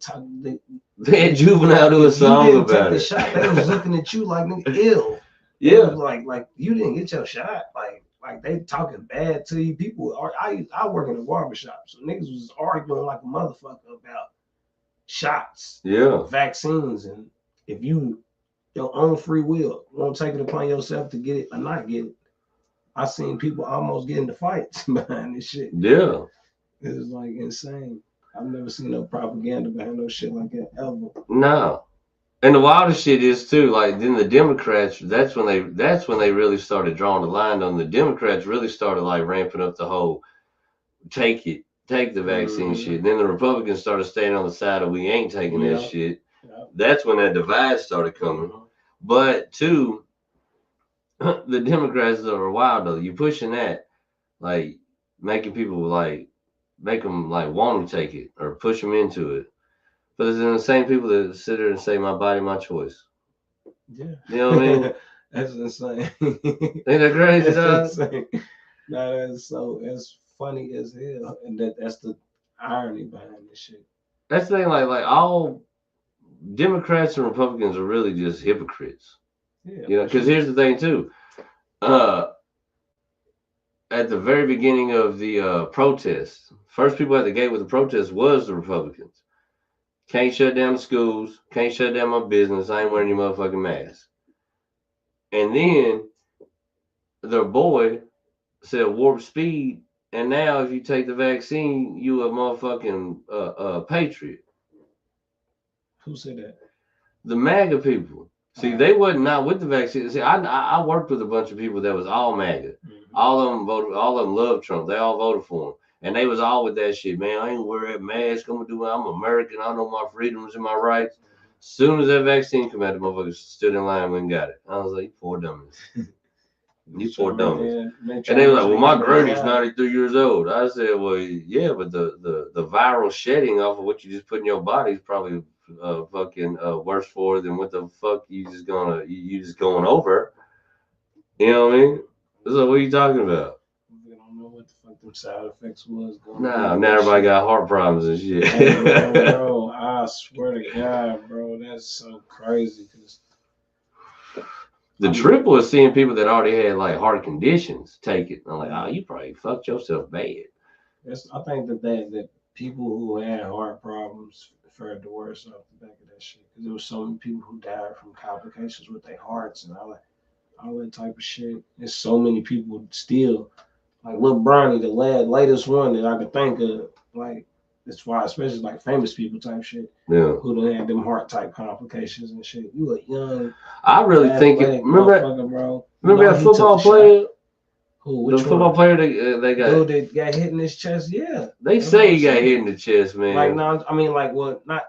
had Juvenile do a song about it. Shot, they was looking at you like nigga ill. Yeah, like you didn't get your shot. Like they talking bad to you. People are. I work in a barbershop, so niggas was arguing like a motherfucker about shots, vaccines, and if you your own free will won't take it upon yourself to get it or not get it. I seen people almost get into fights behind this shit. Yeah, it was like insane. I've never seen no propaganda behind no shit like that ever. No, and the wildest shit is too. Like then the Democrats. That's when they really started drawing the line on the Democrats. Really started like ramping up the whole take the vaccine shit. And then the Republicans started staying on the side of we ain't taking that shit. That's when that divide started coming. But two, the Democrats are wild though. You pushing that, like making people like make them like want to take it or push them into it. But it's the same people that sit there and say my body, my choice. Yeah. You know what I mean? That's insane. Ain't that crazy? That's insane. No, that's funny as hell, and that's the irony behind this shit. That's the thing, like all Democrats and Republicans are really just hypocrites. Yeah, you know, because here's the thing too. at the very beginning of the protests. First people at the gate with the protest was the Republicans. Can't shut down the schools. Can't shut down my business. I ain't wearing your motherfucking mask. And then their boy said warp speed. And now if you take the vaccine, you a motherfucking patriot. Who said that? The MAGA people. See, they wasn't not with the vaccine. See, I worked with a bunch of people that was all MAGA. All of them voted. All of them loved Trump. They all voted for him, and they was all with that shit. Man, I ain't wear that mask. I'm American. I know my freedoms and my rights. As soon as that vaccine came out, the motherfuckers stood in line and got it. I was like, you poor dummies. You poor dummies. And they were like, well, my granny's 93 years old. I said, well, yeah, but the viral shedding off of what you just put in your body is probably fucking worse for than what the fuck you just going over. You know what I mean? So what are you talking about? I don't know what the fuck them side effects was going Nah, now everybody got heart problems and shit. Hey, bro, I swear to God, bro, that's so crazy. Cause the triple is seeing people that already had like heart conditions take it. I'm like, oh, you probably fucked yourself bad. I think that people who had heart problems fared the worst off the back of that shit. Because there was so many people who died from complications with their hearts and all that type of shit. There's so many people still, like Lil Bronny, the latest one that I could think of, like, as far especially like famous people type shit, yeah, who done had them heart type complications and shit. You a young, I really think it. Remember that football player? Who? The football player they got. Dude that got hit in his chest. Yeah, they say he got hit in the chest, man. Like no, I mean like what? Not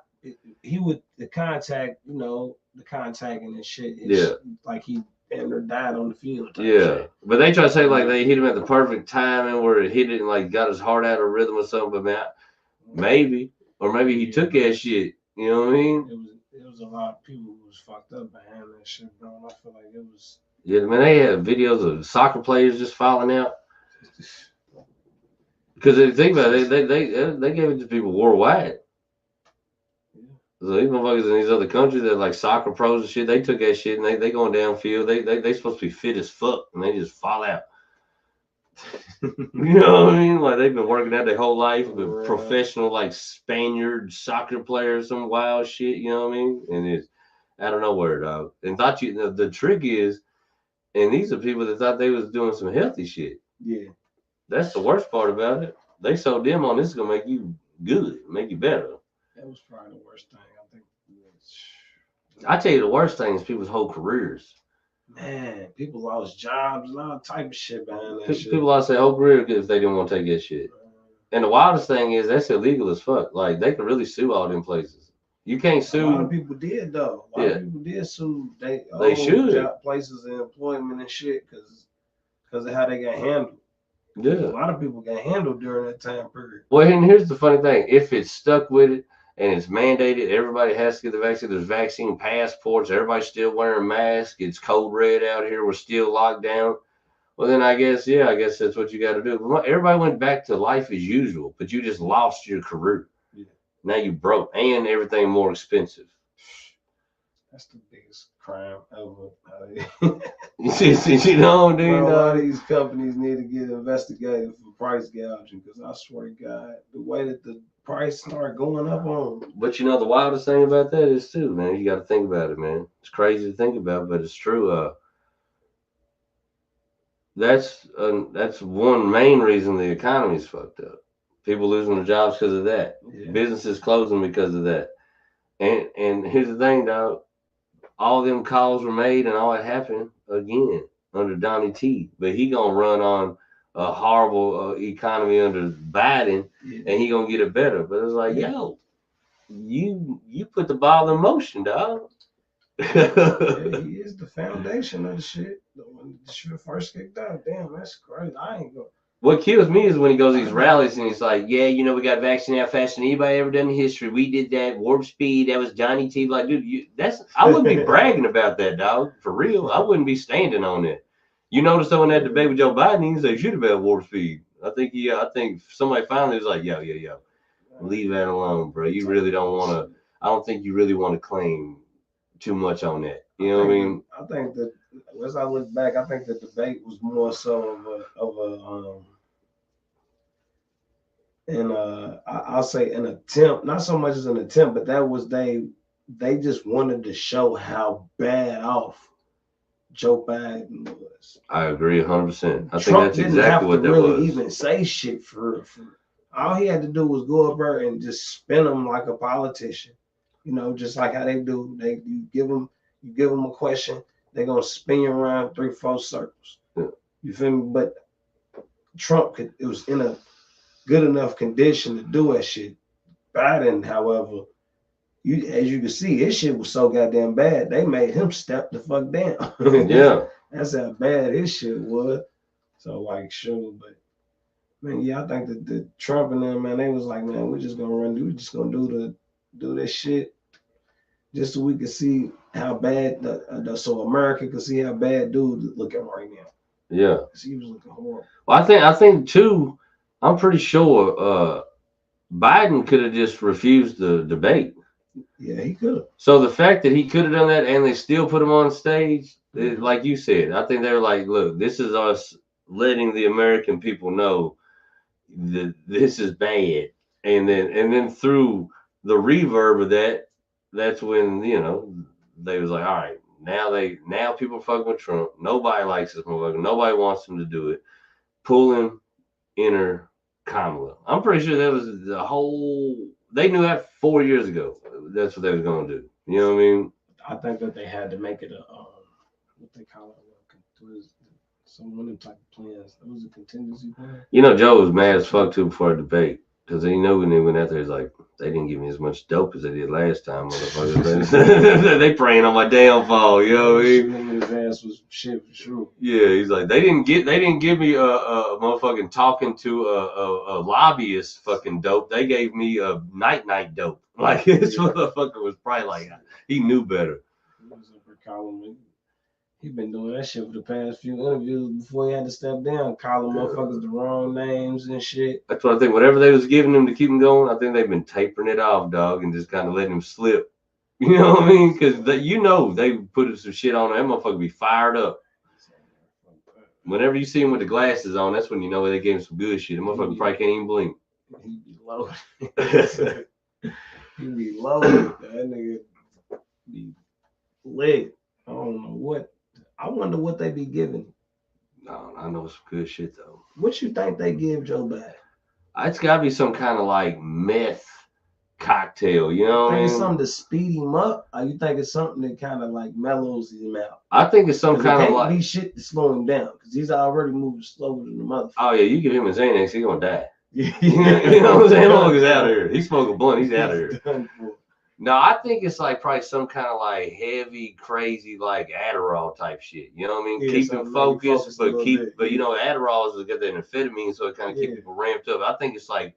he would the contact, the contacting and shit. Yeah, like he died on the field. Yeah, shit. But they try to say like they hit him at the perfect timing where it hit it and like got his heart out of rhythm or something. But man, maybe he took that shit. You know what I mean? It was a lot of people who was fucked up behind that shit, bro. And I feel like it was. Yeah, man, they had videos of soccer players just falling out. Because if you think about it, they gave it to people worldwide. Yeah. So these motherfuckers in these other countries that like soccer pros and shit, they took that shit and they going downfield. They supposed to be fit as fuck and they just fall out. You know what I mean? Like they've been working out their whole life, but professional like Spaniard soccer players, some wild shit. You know what I mean? And it's out of nowhere, dog. And the trick is. And these are people that thought they was doing some healthy shit. Yeah. That's the worst part about it. They sold them on this is going to make you good, make you better. That was probably the worst thing, I think. I tell you, the worst thing is people's whole careers. Man, people lost jobs and all type of shit behind that shit. People lost their whole career if they didn't want to take that shit. And the wildest thing is that's illegal as fuck. Like, they can really sue all them places. You can't sue. A lot of people did though. A lot of people did sue. They should places of employment and shit because of how they got handled. Yeah, a lot of people got handled during that time period. Well, and here's the funny thing: if it's stuck with it and it's mandated, everybody has to get the vaccine. There's vaccine passports. Everybody's still wearing masks. It's cold red out here. We're still locked down. Well, then I guess that's what you got to do. Everybody went back to life as usual, but you just lost your career. Now you broke and everything more expensive. That's the biggest crime ever. You know, dude. Bro, a lot of these companies need to get investigated for price gouging because I swear to God, the way that the price start going up on. But you know, the wildest thing about that is too, man. You got to think about it, man. It's crazy to think about, but it's true. That's one main reason the economy's fucked up. People losing their jobs because of that. Yeah. Businesses closing because of that. And here's the thing, dog. All them calls were made and all that happened again under Donnie T. But he gonna run on a horrible economy under Biden, and he gonna get it better. But it's like, yo, you put the ball in motion, dog. He is the foundation of the shit. When the shit first kicked out, damn, that's crazy. I ain't gonna. What kills me is when he goes to these rallies and he's like, yeah, we got vaccinated out faster than anybody ever done in history. We did that warp speed. That was Johnny T. Like, dude, I wouldn't be bragging about that, dog. For real. I wouldn't be standing on it. You notice though in that debate with Joe Biden, he said, shoot about warp speed. I think somebody finally was like, yo, leave that alone, bro. You really don't want to, I don't think you really want to claim too much on that. You know what I mean? I think that as I look back, I think the debate was more so I'll say an attempt, not so much as an attempt, but that was they just wanted to show how bad off Joe Biden was. I agree 100%. I think Trump that's didn't exactly have what to that really was. even say shit for all he had to do was go up there and just spin them like a politician. You know, just like how they do. You give them a question, they're gonna spin you around 3-4 circles. Yeah. You feel me? But Trump it was in a good enough condition to do that shit. Biden, however, as you can see, his shit was so goddamn bad, they made him step the fuck down. Yeah. That's how bad his shit was. So like, sure, but man, yeah, I think that the Trump and them, man, they was like, man, we're just gonna do this shit just so we can see how bad so America can see how bad dude is looking right now. Yeah. He was looking horrible. Well, I think too. I'm pretty sure Biden could have just refused the debate. Yeah, he could have. So the fact that he could have done that and they still put him on stage, like you said, I think they're like, look, this is us letting the American people know that this is bad, and then through the reverb of that, that's when they was like, all right, now people fucking with Trump. Nobody likes this motherfucker. Nobody wants him to do it. Pull him, enter Kamala. I'm pretty sure that was the whole. They knew that 4 years ago. That's what they was gonna do. You know what I mean? I think that they had to make it a what they call it, some one of them type of plans. It was a contingency plan. You know, Joe was mad as fuck too before the debate because he knew when they went out there, he's like, they didn't give me as much dope as they did last time, motherfucker. They praying on my downfall, you know what I mean? His ass was shit for sure. Yeah, he's like, they didn't give me a motherfucking talking to a lobbyist fucking dope. They gave me a night dope. Like this motherfucker was probably like, he knew better. He been doing that shit for the past few interviews before he had to step down, calling motherfuckers the wrong names and shit. That's what I think. Whatever they was giving him to keep him going, I think they've been tapering it off, dog, and just kind of letting him slip. You know what I mean? Because they put some shit on that motherfucker be fired up. Whenever you see him with the glasses on, that's when you know they gave him some good shit. The motherfucker probably can't even blink. He be loaded. He be loaded. That nigga be lit. I don't know what. I wonder what they be giving. No, I know some good shit though. What you think they give Joe Biden? It's gotta be some kind of like meth cocktail, you know what I mean? It's something to speed him up, or you think it's something that kind of like mellows him out? I think it's some kind of like be shit to slow him down because he's already moving slower than the motherfucker. Oh yeah, you give him a Xanax, he's gonna die. Yeah. You know what I'm saying? Long as out of here. He smoking blunt, he's out of here. No, I think it's like probably some kind of like heavy, crazy, like Adderall type shit. You know what I mean? Yeah, keep him focused, but bit. Adderall is got that amphetamine, so it kind of keep people ramped up. I think it's like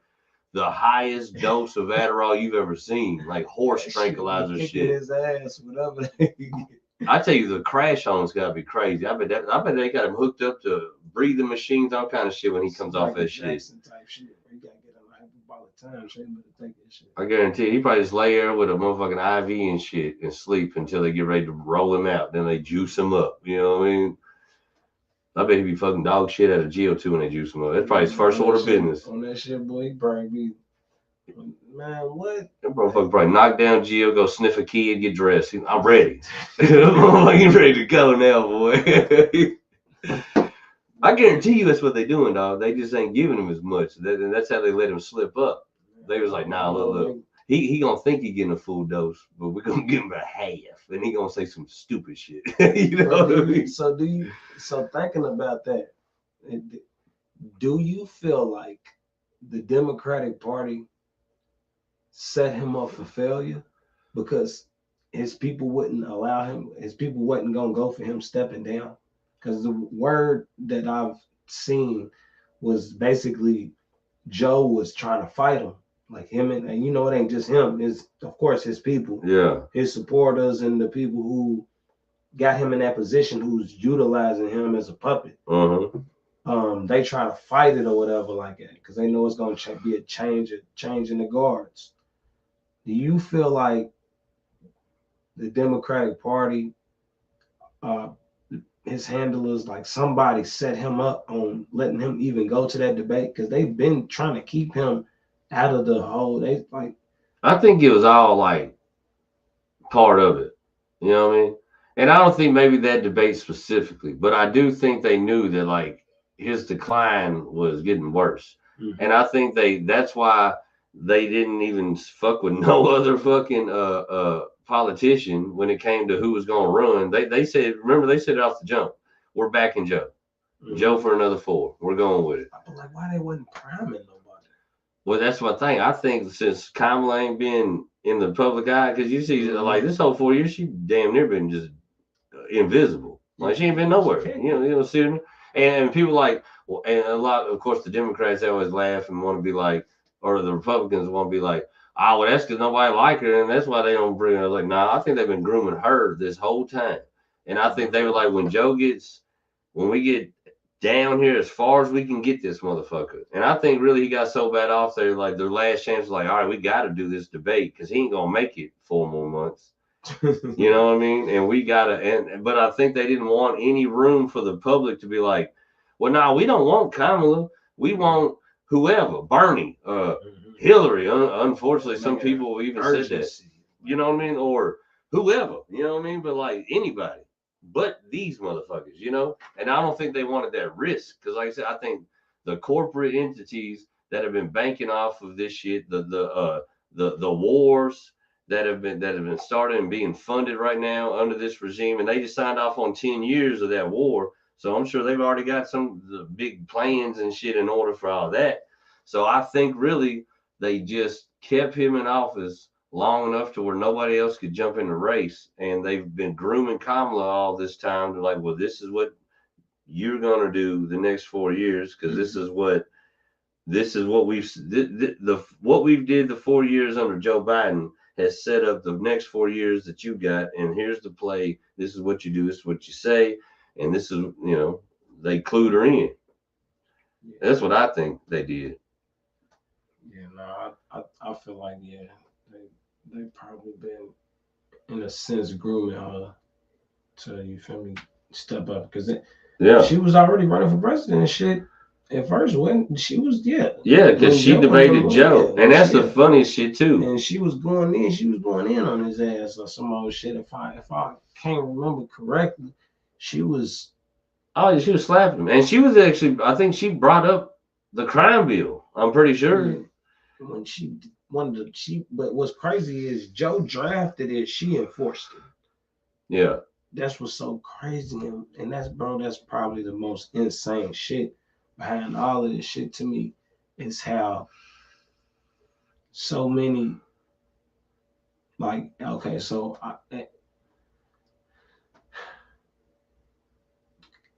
the highest dose of Adderall you've ever seen, like horse tranquilizer shit. His ass, whatever. I tell you, the crash on it's got to be crazy. I bet they got him hooked up to breathing machines, all kind of shit when he comes off that shit. Type shit. You gotta get him hyperbolic time, so you better take that shit. I guarantee he probably just lay there with a motherfucking IV and shit and sleep until they get ready to roll him out. Then they juice him up. You know what I mean? I bet he'd be fucking dog shit out of jail too when they juice him up. That's probably his first order of business. On that shit, boy, he probably be, man, what? That motherfucker probably knock down Gio, go sniff a kid, get dressed. I'm ready. I'm ready to go now, boy. I guarantee you that's what they doing, dog. They just ain't giving him as much. That's how they let him slip up. They was like, nah, look. He gonna think he getting a full dose, but we're gonna give him a half, and he gonna say some stupid shit. You know what I mean? So thinking about that, do you feel like the Democratic Party set him up for failure because his people wouldn't allow him? His people wasn't gonna go for him stepping down, because the word that I've seen was basically Joe was trying to fight him. Like him and it ain't just him. It's of course his people, his supporters, and the people who got him in that position, who's utilizing him as a puppet. They try to fight it or whatever like that because they know it's gonna be a change in the guards. Do you feel like the Democratic Party his handlers, like somebody set him up on letting him even go to that debate because they've been trying to keep him out of the whole. They like. I think it was all like part of it. You know what I mean? And I don't think maybe that debate specifically, but I do think they knew that like his decline was getting worse. Mm-hmm. And I think that's why they didn't even fuck with no other fucking politician when it came to who was gonna run. They said, remember, they said it off the jump, we're backing Joe. Mm-hmm. Joe for another 4. We're going with it. I'm like, why they wasn't priming nobody? Well, that's my thing. I think since Kamala ain't been in the public eye, because you see, like this whole 4 years, she damn near been just invisible. Like she ain't been nowhere. You know, see what I mean? And people like, well, and a lot, of course, the Democrats always laugh and want to be like, or the Republicans want to be like, well, that's because nobody like her, and that's why they don't bring her. Like, nah, I think they've been grooming her this whole time, and I think they were like, when we get down here as far as we can get this motherfucker, and I think really he got so bad off there, like their last chance was like, all right, we got to do this debate because he ain't gonna make it 4 more months. You know what I mean? And we gotta, but I think they didn't want any room for the public to be like, well, no, we don't want Kamala. We want whoever, Bernie, Hillary. Unfortunately, some people even said that. You know what I mean? Or whoever. You know what I mean? But like anybody, but these motherfuckers. You know? And I don't think they wanted that risk because, like I said, I think the corporate entities that have been banking off of this shit, the wars that have been started and being funded right now under this regime, and they just signed off on 10 years of that war. So I'm sure they've already got some of the big plans and shit in order for all that. So I think really they just kept him in office long enough to where nobody else could jump in the race, and they've been grooming Kamala all this time to like, well, this is what you're gonna do the next 4 years because this is what we've did the 4 years under Joe Biden has set up the next 4 years that you got, and here's the play. This is what you do. This is what you say, and this is, you know, they clued her in. Yeah. That's what I think they did. Yeah, no, I feel like they probably been in a sense grooming her to, you feel me, step up because she was already running for president and shit. At first, when she was, because she debated Joe, and that's the funniest shit too. And she was going in on his ass or some old shit. If I can't remember correctly, she was slapping him, and she was actually, I think she brought up the crime bill. I'm pretty sure when she wanted to. But what's crazy is Joe drafted it, she enforced it. Yeah, that's what's so crazy, and that's probably the most insane shit behind all of this shit to me is how so many, like, okay, so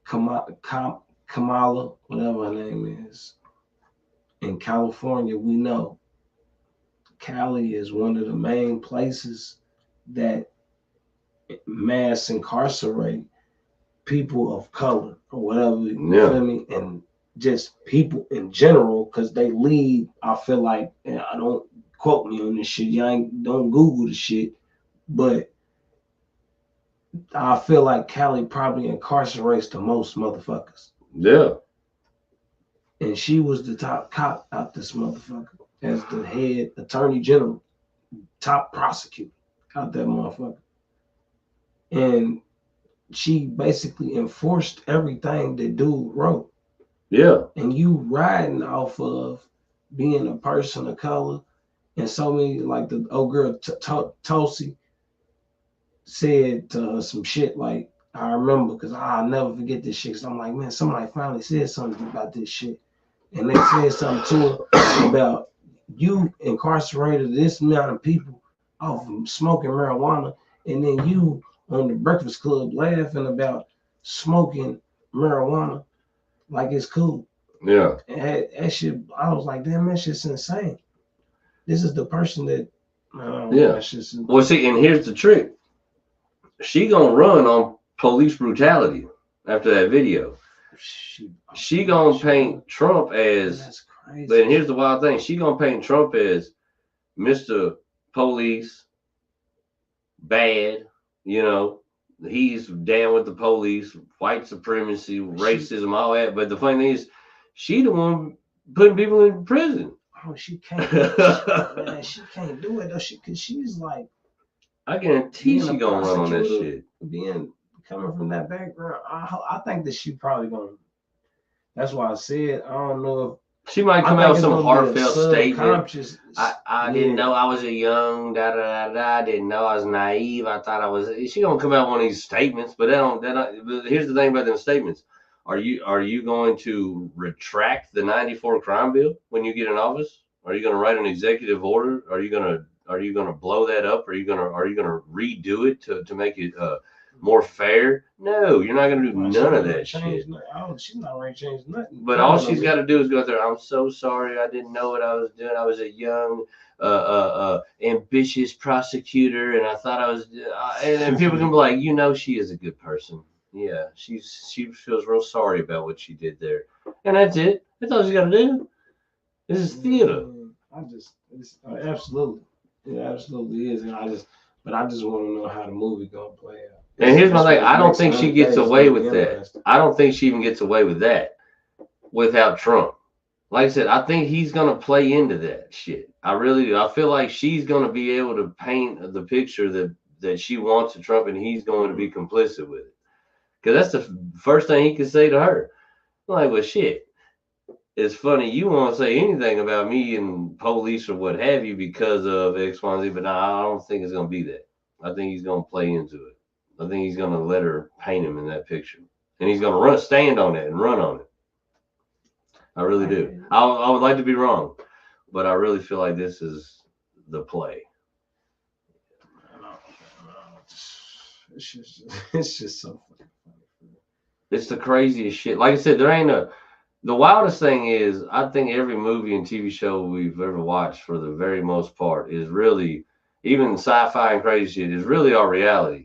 Kamala, whatever her name is, in California, we know Cali is one of the main places that mass incarcerate people of color or whatever, you feel me? And just people in general, because they lead, I feel like, and I don't quote me on this shit, don't Google the shit, but I feel like Cali probably incarcerates the most motherfuckers. Yeah. And she was the top cop out this motherfucker as the head attorney general, top prosecutor out that motherfucker. And she basically enforced everything that dude wrote. Yeah. And you riding off of being a person of color, and so many, like the old girl Tulsi said some shit like, I remember, because I'll never forget this shit, because I'm like, man, somebody finally said something about this shit. And they said something to her about, you incarcerated this amount of people off of smoking marijuana, and then you on the Breakfast Club laughing about smoking marijuana like it's cool. Yeah. And that shit, I was like, damn, that shit's insane. This is the person that, Well, see, and here's the trick. She gonna run on police brutality after that video. She gonna paint Trump as, that's crazy. But here's the wild thing. She gonna paint Trump as Mr. Police, bad, you know, he's down with the police, white supremacy, racism, all that. But the funny thing is, she the one putting people in prison. Oh, she can't. Man, she can't do it though. Cause she's like, I guarantee she gonna run on that shit. Coming from that background, I think that she probably gonna. That's why I said I don't know if. She might come out with some heartfelt statement. I didn't know I was a young I didn't know I was naive. I thought I was. She gonna come out with one of these statements, but but here's the thing about them statements. Are you going to retract the '94 crime bill when you get in office? Are you gonna write an executive order? Are you gonna blow that up? Are you gonna redo it to make it more fair? No, you're not gonna do none of that shit. She's not going to change nothing. But all she's got to do is go there. I'm so sorry. I didn't know what I was doing. I was a young, ambitious prosecutor, and I thought I was. And people can be like, she is a good person. Yeah, she feels real sorry about what she did there, and that's it. That's all she's got to do. This is theater. Absolutely, it absolutely is, and I just want to know how the movie gonna play out. And here's my thing. I don't think she gets away with that. I don't think she even gets away with that without Trump. Like I said, I think he's going to play into that shit. I really do. I feel like she's going to be able to paint the picture that she wants of Trump, and he's going to be complicit with it. Because that's the first thing he can say to her. I'm like, well, shit. It's funny. You won't say anything about me and police or what have you because of X, Y, and Z, but no, I don't think it's going to be that. I think he's going to play into it. I think he's going to let her paint him in that picture. And he's going to stand on it and run on it. I really do. I would like to be wrong, but I really feel like this is the play. It's just so funny. It's the craziest shit. Like I said, the wildest thing is, I think every movie and TV show we've ever watched, for the very most part, is really, even sci-fi and crazy shit, is really our reality.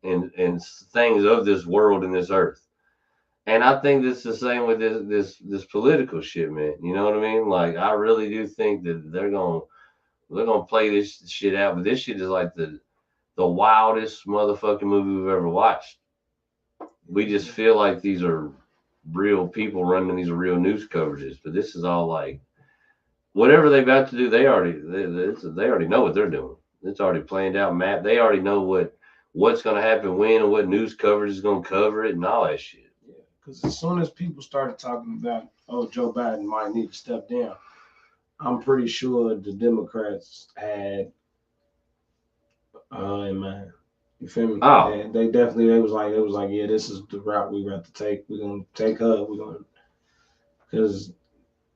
And things of this world and this earth. And I think this is the same with this political shit, man. You know what I mean? Like, I really do think that they're gonna play this shit out. But this shit is like the wildest motherfucking movie we've ever watched. We just feel like these are real people running these real news coverages, but this is all like whatever they're about to do. They already know what they're doing. It's already planned out, map. They already know what's going to happen when and what news coverage is going to cover it and all that shit. Yeah, because as soon as people started talking about, Joe Biden might need to step down, I'm pretty sure the Democrats had in mind. You feel me? Oh. And they was like, yeah, this is the route we got to take. We're going to take her. Because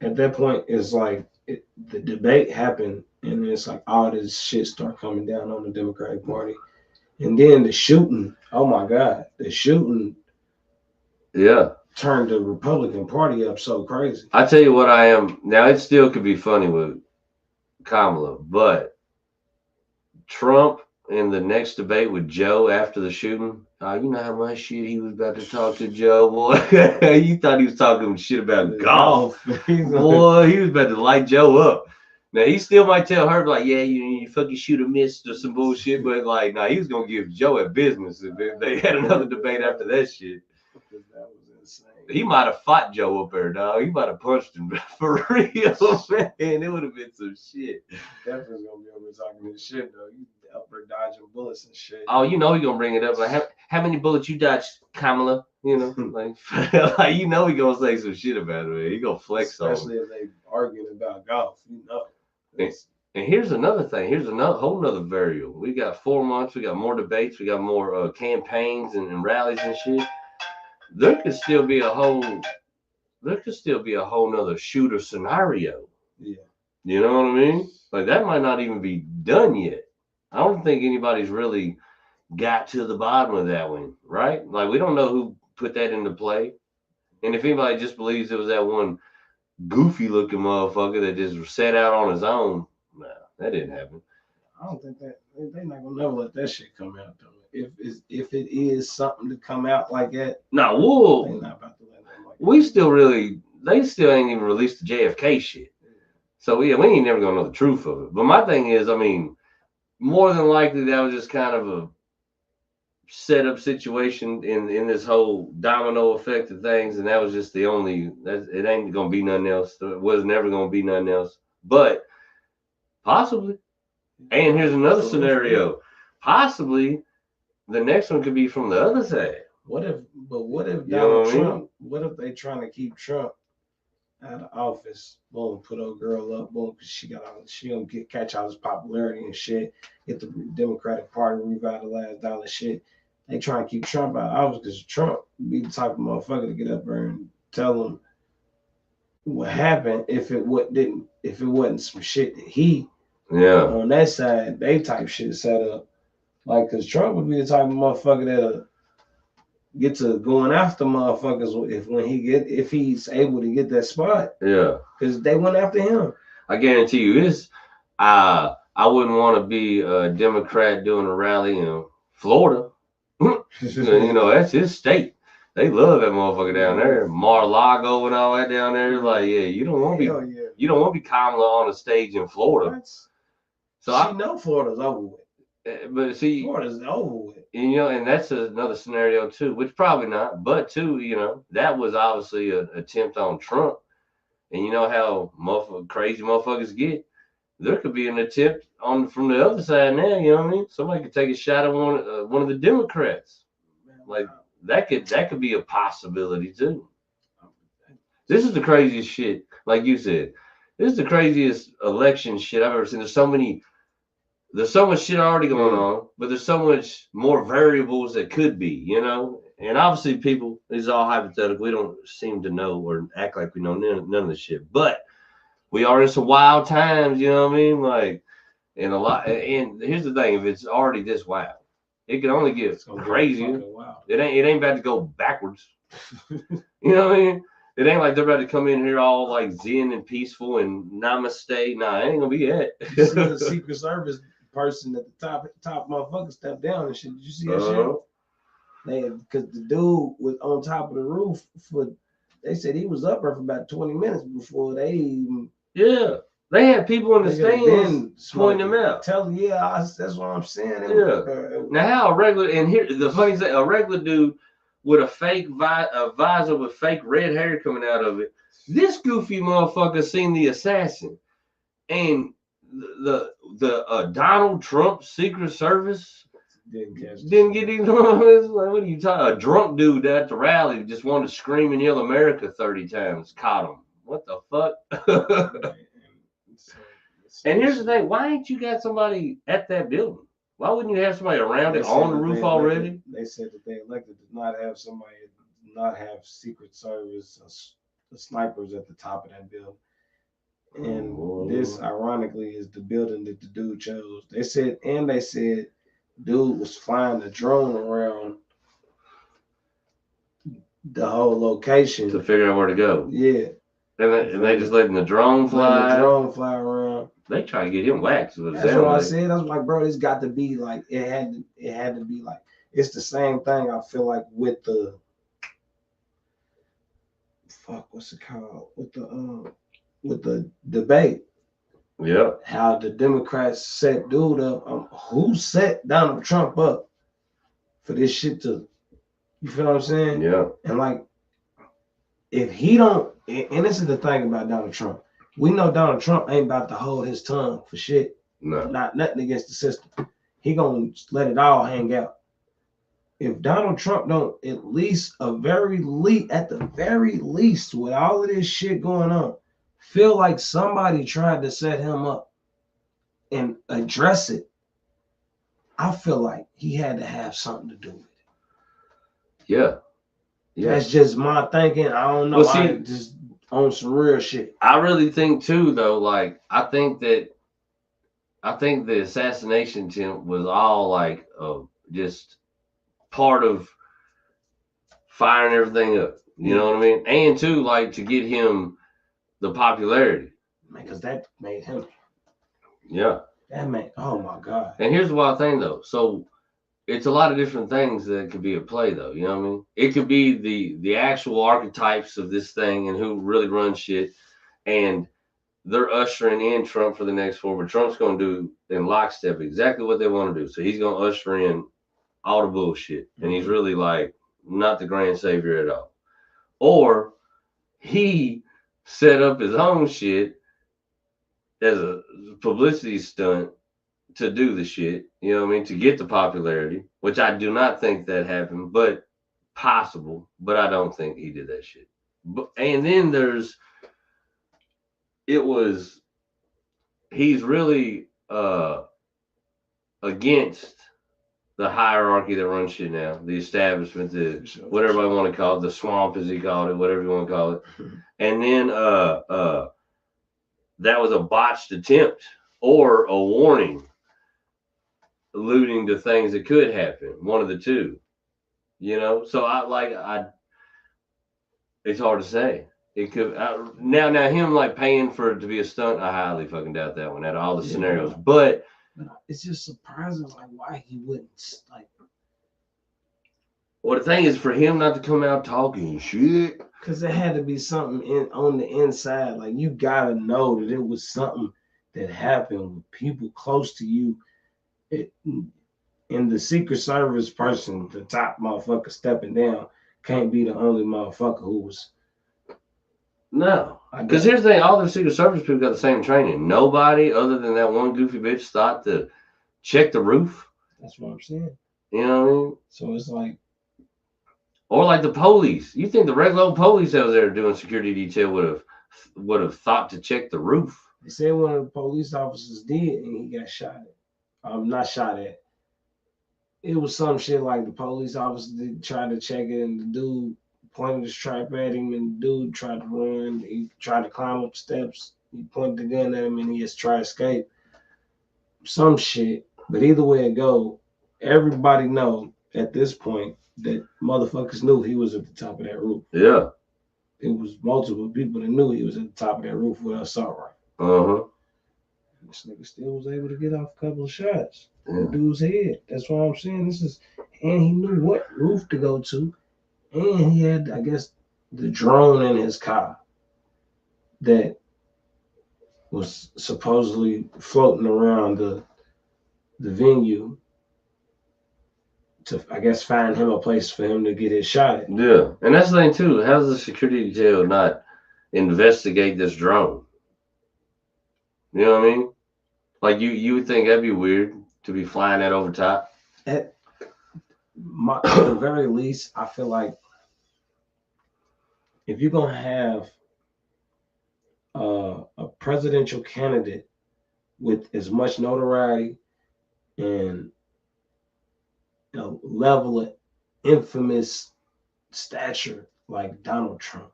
at that point, it's like the debate happened, and it's like all this shit start coming down on the Democratic Party. And then the shooting, oh my God, turned the Republican Party up so crazy. I tell you what, I am now. It still could be funny with Kamala, but Trump in the next debate with Joe after the shooting, you know how much shit he was about to talk to Joe, boy. You thought he was talking shit about golf, boy. He was about to light Joe up. Now, he still might tell her, like, yeah, you fucking shoot or miss or some bullshit, but, like, he was going to give Joe a business if they had another debate after that shit. That was insane. He might have fought Joe up there, dog. He might have punched him for real, man. It would have been some shit. Definitely going to be over talking this shit, though. You up there dodging bullets and shit. Oh, you know he going to bring it up. Like, how many bullets you dodged, Kamala? You know, like he going to say some shit about it, man. He going to flex on him. Especially if they arguing about golf, you know. And here's another thing. Here's whole nother variable. We got 4 months. We got more debates. We got more campaigns and rallies and shit. There could still be a whole nother shooter scenario. Yeah. You know what I mean? Like, that might not even be done yet. I don't think anybody's really got to the bottom of that one, right? Like, we don't know who put that into play. And if anybody just believes it was that one goofy looking motherfucker that just set out on his own, nah, that didn't happen. I don't think that they're not gonna never let that shit come out though. If it is something to come out like that, no, they're not about to let that. They still ain't even released the JFK shit. So yeah, we ain't never gonna know the truth of it. But my thing is, I mean, more than likely that was just kind of a setup situation in this whole domino effect of things, and that was just the only. That it ain't gonna be nothing else. It was never gonna be nothing else. But possibly. And here's another scenario. Possibly the next one could be from the other side. What if You know Donald what I mean? Trump? What if they trying to keep Trump out of office? Boom, put old girl up. Boom, because she gonna catch all his popularity and shit. Get the Democratic Party revitalized, all that shit. They trying to keep Trump out of office because Trump be the type of motherfucker to get up there and tell them what happened if it wasn't some shit that he on that side they type shit set up. Like, cause Trump would be the type of motherfucker that'll get to going after motherfuckers if he's able to get that spot. Yeah. Because they went after him. I guarantee you this. I wouldn't want to be a Democrat doing a rally in Florida. You know, that's his state. They love that motherfucker down there. Mar-a-Lago and all that down there. Like, yeah, you don't want to be you don't want to be Kamala on a stage in Florida. So know Florida's over with. But see, Florida's over with. And, you know, and that's another scenario too, which probably not, but too, you know, that was obviously an attempt on Trump. And you know how crazy motherfuckers get. There could be an attempt from the other side now. You know what I mean? Somebody could take a shot at one of the Democrats. Like that could be a possibility too. This is the craziest shit. Like you said, this is the craziest election shit I've ever seen. There's so much shit already going on, but there's so much more variables that could be, you know? And obviously people, this is all hypothetical. We don't seem to know or act like we know none of this shit. But we are in some wild times, you know what I mean? Like, and here's the thing, if it's already this wild, it can only get crazier. It ain't about to go backwards. You know what I mean? It ain't like they're about to come in here all like zen and peaceful and namaste. Nah, it ain't gonna be that. You see the Secret Service person at the top motherfucker stepped down and shit. Did you see that shit? Because the dude was on top of the roof they said he was up there for about 20 minutes before they even. Yeah. They had people in the stands pointing them out. That's what I'm saying. Now how the funny thing, a regular dude with a fake visor with fake red hair coming out of it. This goofy motherfucker seen the assassin. And the Donald Trump Secret Service didn't get even. Like, what are you talking? A drunk dude at the rally just wanted to scream and yell America 30 times. Caught him. What the fuck? And here's the thing: why ain't you got somebody at that building? Why wouldn't you have somebody around it on the roof already? They said that they elected to not have Secret Service snipers at the top of that building. And this, ironically, is the building that the dude chose. They said dude was flying the drone around the whole location to figure out where to go. Yeah. And they just letting the drone fly. The drone fly around. They try to get him waxed. That's what I said. I was like, bro, it's got to be like it had to be like it's the same thing. I feel like with the what's it called? With the debate. Yeah. How the Democrats set dude up. Who set Donald Trump up for this shit to, you feel what I'm saying? Yeah. And like, if he don't, and this is the thing about Donald Trump. We know Donald Trump ain't about to hold his tongue for shit. No. Not nothing against the system. He gonna let it all hang out. If Donald Trump don't at the very least, with all of this shit going on, feel like somebody tried to set him up and address it, I feel like he had to have something to do with it. Yeah. That's just my thinking. I don't know. Well, see, I just on some real shit. I really think too, though, like I think the assassination attempt was all like just part of firing everything up. You know what I mean? And too, like to get him the popularity. Because that made him. Yeah. That made, oh my God. And here's the wild thing though. So it's a lot of different things that could be at play though. You know what I mean? It could be the actual archetypes of this thing and who really runs shit. And they're ushering in Trump for the next 4, but Trump's going to do in lockstep exactly what they want to do. So he's going to usher in all the bullshit, and he's really like not the grand savior at all. Or he set up his own shit as a publicity stunt to do the shit, you know what I mean, to get the popularity, which I do not think that happened, but possible, but I don't think he did that shit. But and then he's really against the hierarchy that runs shit now, the establishment, whatever I want to call it, the swamp as he called it, whatever you want to call it. And then that was a botched attempt or a warning alluding to things that could happen, one of the two, you know. So it's hard to say. It could now him like paying for it to be a stunt, I highly fucking doubt that one out of all the scenarios. But it's just surprising, like, why he wouldn't, like. Well, the thing is for him not to come out talking shit, because there had to be something on the inside. Like, you gotta know that it was something that happened with people close to you. And the Secret Service person, the top motherfucker stepping down, can't be the only motherfucker who was. No, because here's the thing: all the Secret Service people got the same training. Nobody other than that one goofy bitch thought to check the roof. That's what I'm saying. You know what I mean? So it's like, or like the police. You think the regular old police that was there doing security detail would have thought to check the roof? They said one of the police officers did, and he got shot at. Not shot at. It was some shit like the police officer did try to check it, and the dude pointed his trap at him, and the dude tried to run. He tried to climb up steps. He pointed the gun at him, and he just tried to escape. Some shit. But either way it go, everybody know at this point that motherfuckers knew he was at the top of that roof. Yeah. It was multiple people that knew he was at the top of that roof with an assault rifle. Uh-huh. This nigga still was able to get off a couple of shots. The dude's head. That's what I'm saying. And he knew what roof to go to. And he had, I guess, the drone in his car that was supposedly floating around the venue to, I guess, find him a place for him to get his shot at. Yeah. And that's the thing, too. How does the security detail not investigate this drone? You know what I mean? Like, you would think that'd be weird to be flying that over top. At the very least, I feel like if you're going to have a presidential candidate with as much notoriety and a level of infamous stature like Donald Trump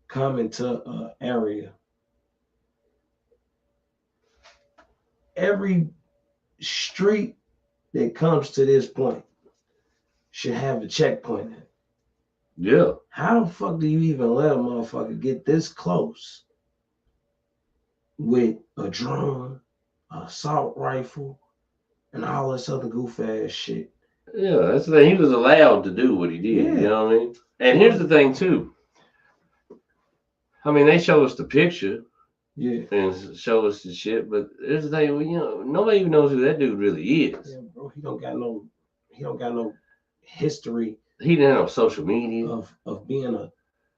come into an area, every street that comes to this point should have a checkpoint in it. Yeah. How the fuck do you even let a motherfucker get this close with a drone, an assault rifle, and all this other goof ass shit? Yeah, that's the thing. He was allowed to do what he did. Yeah. You know what I mean? And here's the thing, too. I mean, they show us the picture. Yeah. And show us the shit, but here's the thing, you know, nobody even knows who that dude really is. Yeah, bro, he don't got no history. He didn't have no social media of being a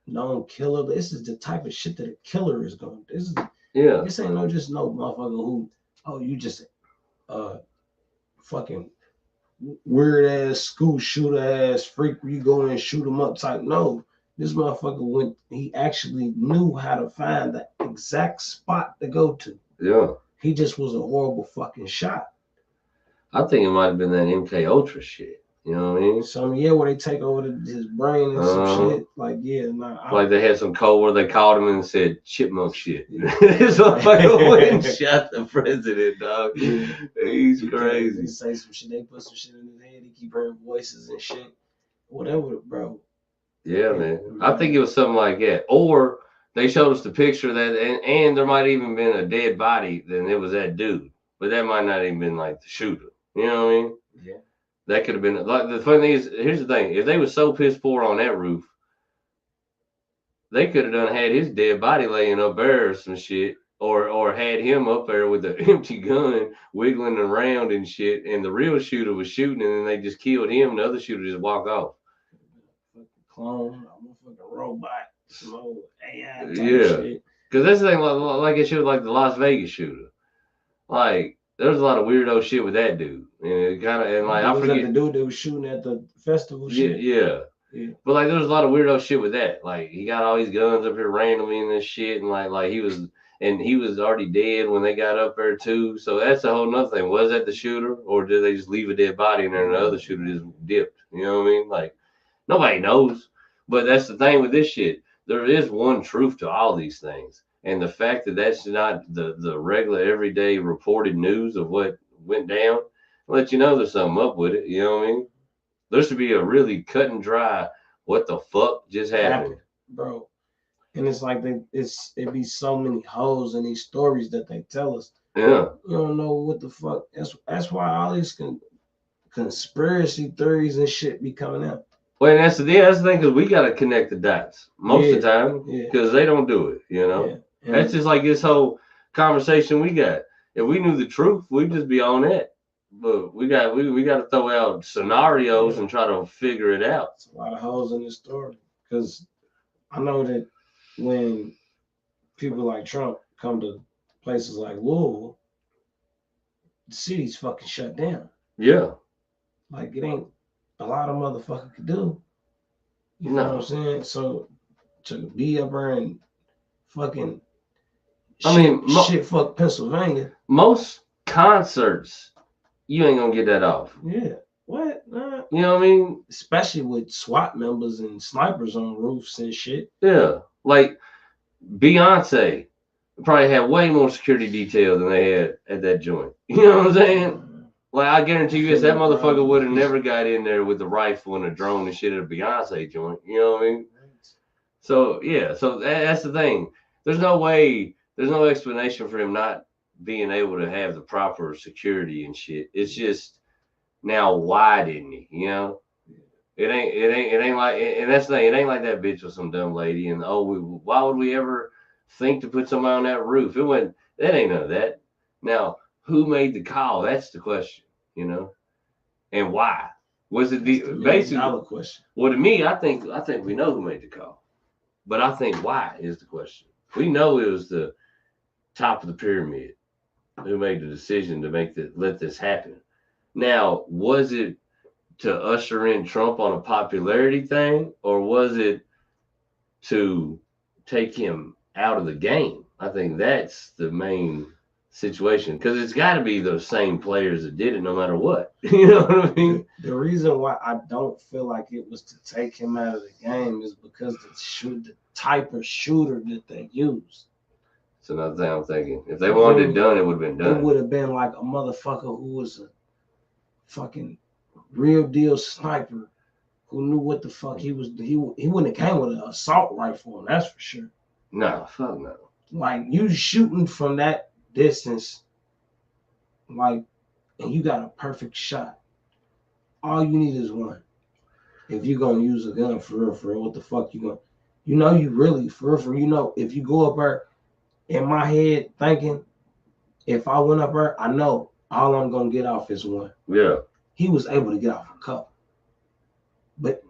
known killer. This is the type of shit that a killer is going. This ain't no motherfucker who, you just fucking weird ass school shooter ass freak, you go in and shoot him up type. No, this motherfucker he actually knew how to find the exact spot to go to. Yeah. He just was a horrible fucking shot. I think it might have been that MK Ultra shit. You know what I mean? Where they take over his brain and some shit. Like, like they had some code where they called him and said chipmunk shit. This motherfucker went and shot the president, dog. He's crazy. They say some shit, they put some shit in his head, he keep hearing voices and shit. Whatever, bro. Yeah, man. I think it was something like that. Or they showed us the picture of that, and there might even been a dead body, then it was that dude. But that might not even been like the shooter. You know what I mean? Yeah. That could have been like the funny thing is, here's the thing: if they were so piss poor on that roof, they could have had his dead body laying up there or some shit, or had him up there with an empty gun wiggling around and shit, and the real shooter was shooting, and then they just killed him, and the other shooter just walk off. Fucking clone, I'm a fucking robot, some old AI type Yeah, shit. because that's the thing, like it showed, like the Las Vegas shooter. Like there's a lot of weirdo shit with that dude, and it kind of, and like I Was that forget the dude that was shooting at the festival Yeah, shit? yeah. Yeah. But like there was a lot of weirdo shit with that. Like he got all these guns up here randomly and this shit, and like he was already dead when they got up there too. So that's a whole nother thing. Was that the shooter, or did they just leave a dead body in there and the other shooter just dipped? You know what I mean? Like nobody knows. But that's the thing with this shit. There is one truth to all these things, and the fact that that's not the regular everyday reported news of what went down, let you know there's something up with it. You know what I mean? There should be a really cut and dry. What the fuck just happened, bro? And it's like it be so many holes in these stories that they tell us. Yeah, You don't know what the fuck. That's why all these conspiracy theories and shit be coming out. well, and that's the thing, because we gotta connect the dots most of the time, because they don't do it. You know, Yeah. that's just like this whole conversation we got. If we knew the truth, we'd just be on it. But we got to throw out scenarios and try to figure it out. It's a lot of holes in the story, because I know that when people like Trump come to places like Louisville, the city's fucking shut down. Yeah. Like it ain't a lot of motherfucker could do. You know what I'm saying? So to be up there and fucking shit fuck Pennsylvania. Most concerts, you ain't gonna get that off. Yeah. What? You know what I mean? Especially with SWAT members and snipers on roofs and shit. Yeah. Like Beyonce probably had way more security detail than they had at that joint. You know what I'm saying? Like I guarantee you, that motherfucker would have never got in there with the rifle and a drone and shit at a Beyonce joint. You know what I mean? So yeah, so that's the thing. There's no explanation for him not being able to have the proper security and shit. It's just now why didn't he? You know? It ain't like, and that's the thing. It ain't like that bitch was some dumb lady, and why would we ever think to put somebody on that roof? That ain't none of that. Now, who made the call? That's the question, you know, and why? Was it the basically question? Well, to me, I think we know who made the call, but I think why is the question. We know it was the top of the pyramid who made the decision to let this happen. Now, was it to usher in Trump on a popularity thing, or was it to take him out of the game? I think that's the main situation, because it's got to be those same players that did it no matter what. You know what I mean? The reason why I don't feel like it was to take him out of the game is because the type of shooter that they used. It's another thing I'm thinking. If they wanted it done, it would have been done. It would have been like a motherfucker who was a fucking real deal sniper who knew what the fuck he was. He wouldn't have came with an assault rifle, that's for sure. No, fuck no. Like you shooting from that distance, like, and you got a perfect shot. All you need is one. If you're gonna use a gun for real, what the fuck you gonna? You know, you really for real. You know, if you go up there, in my head thinking, if I went up there, I know all I'm gonna get off is one. Yeah. He was able to get off a couple. But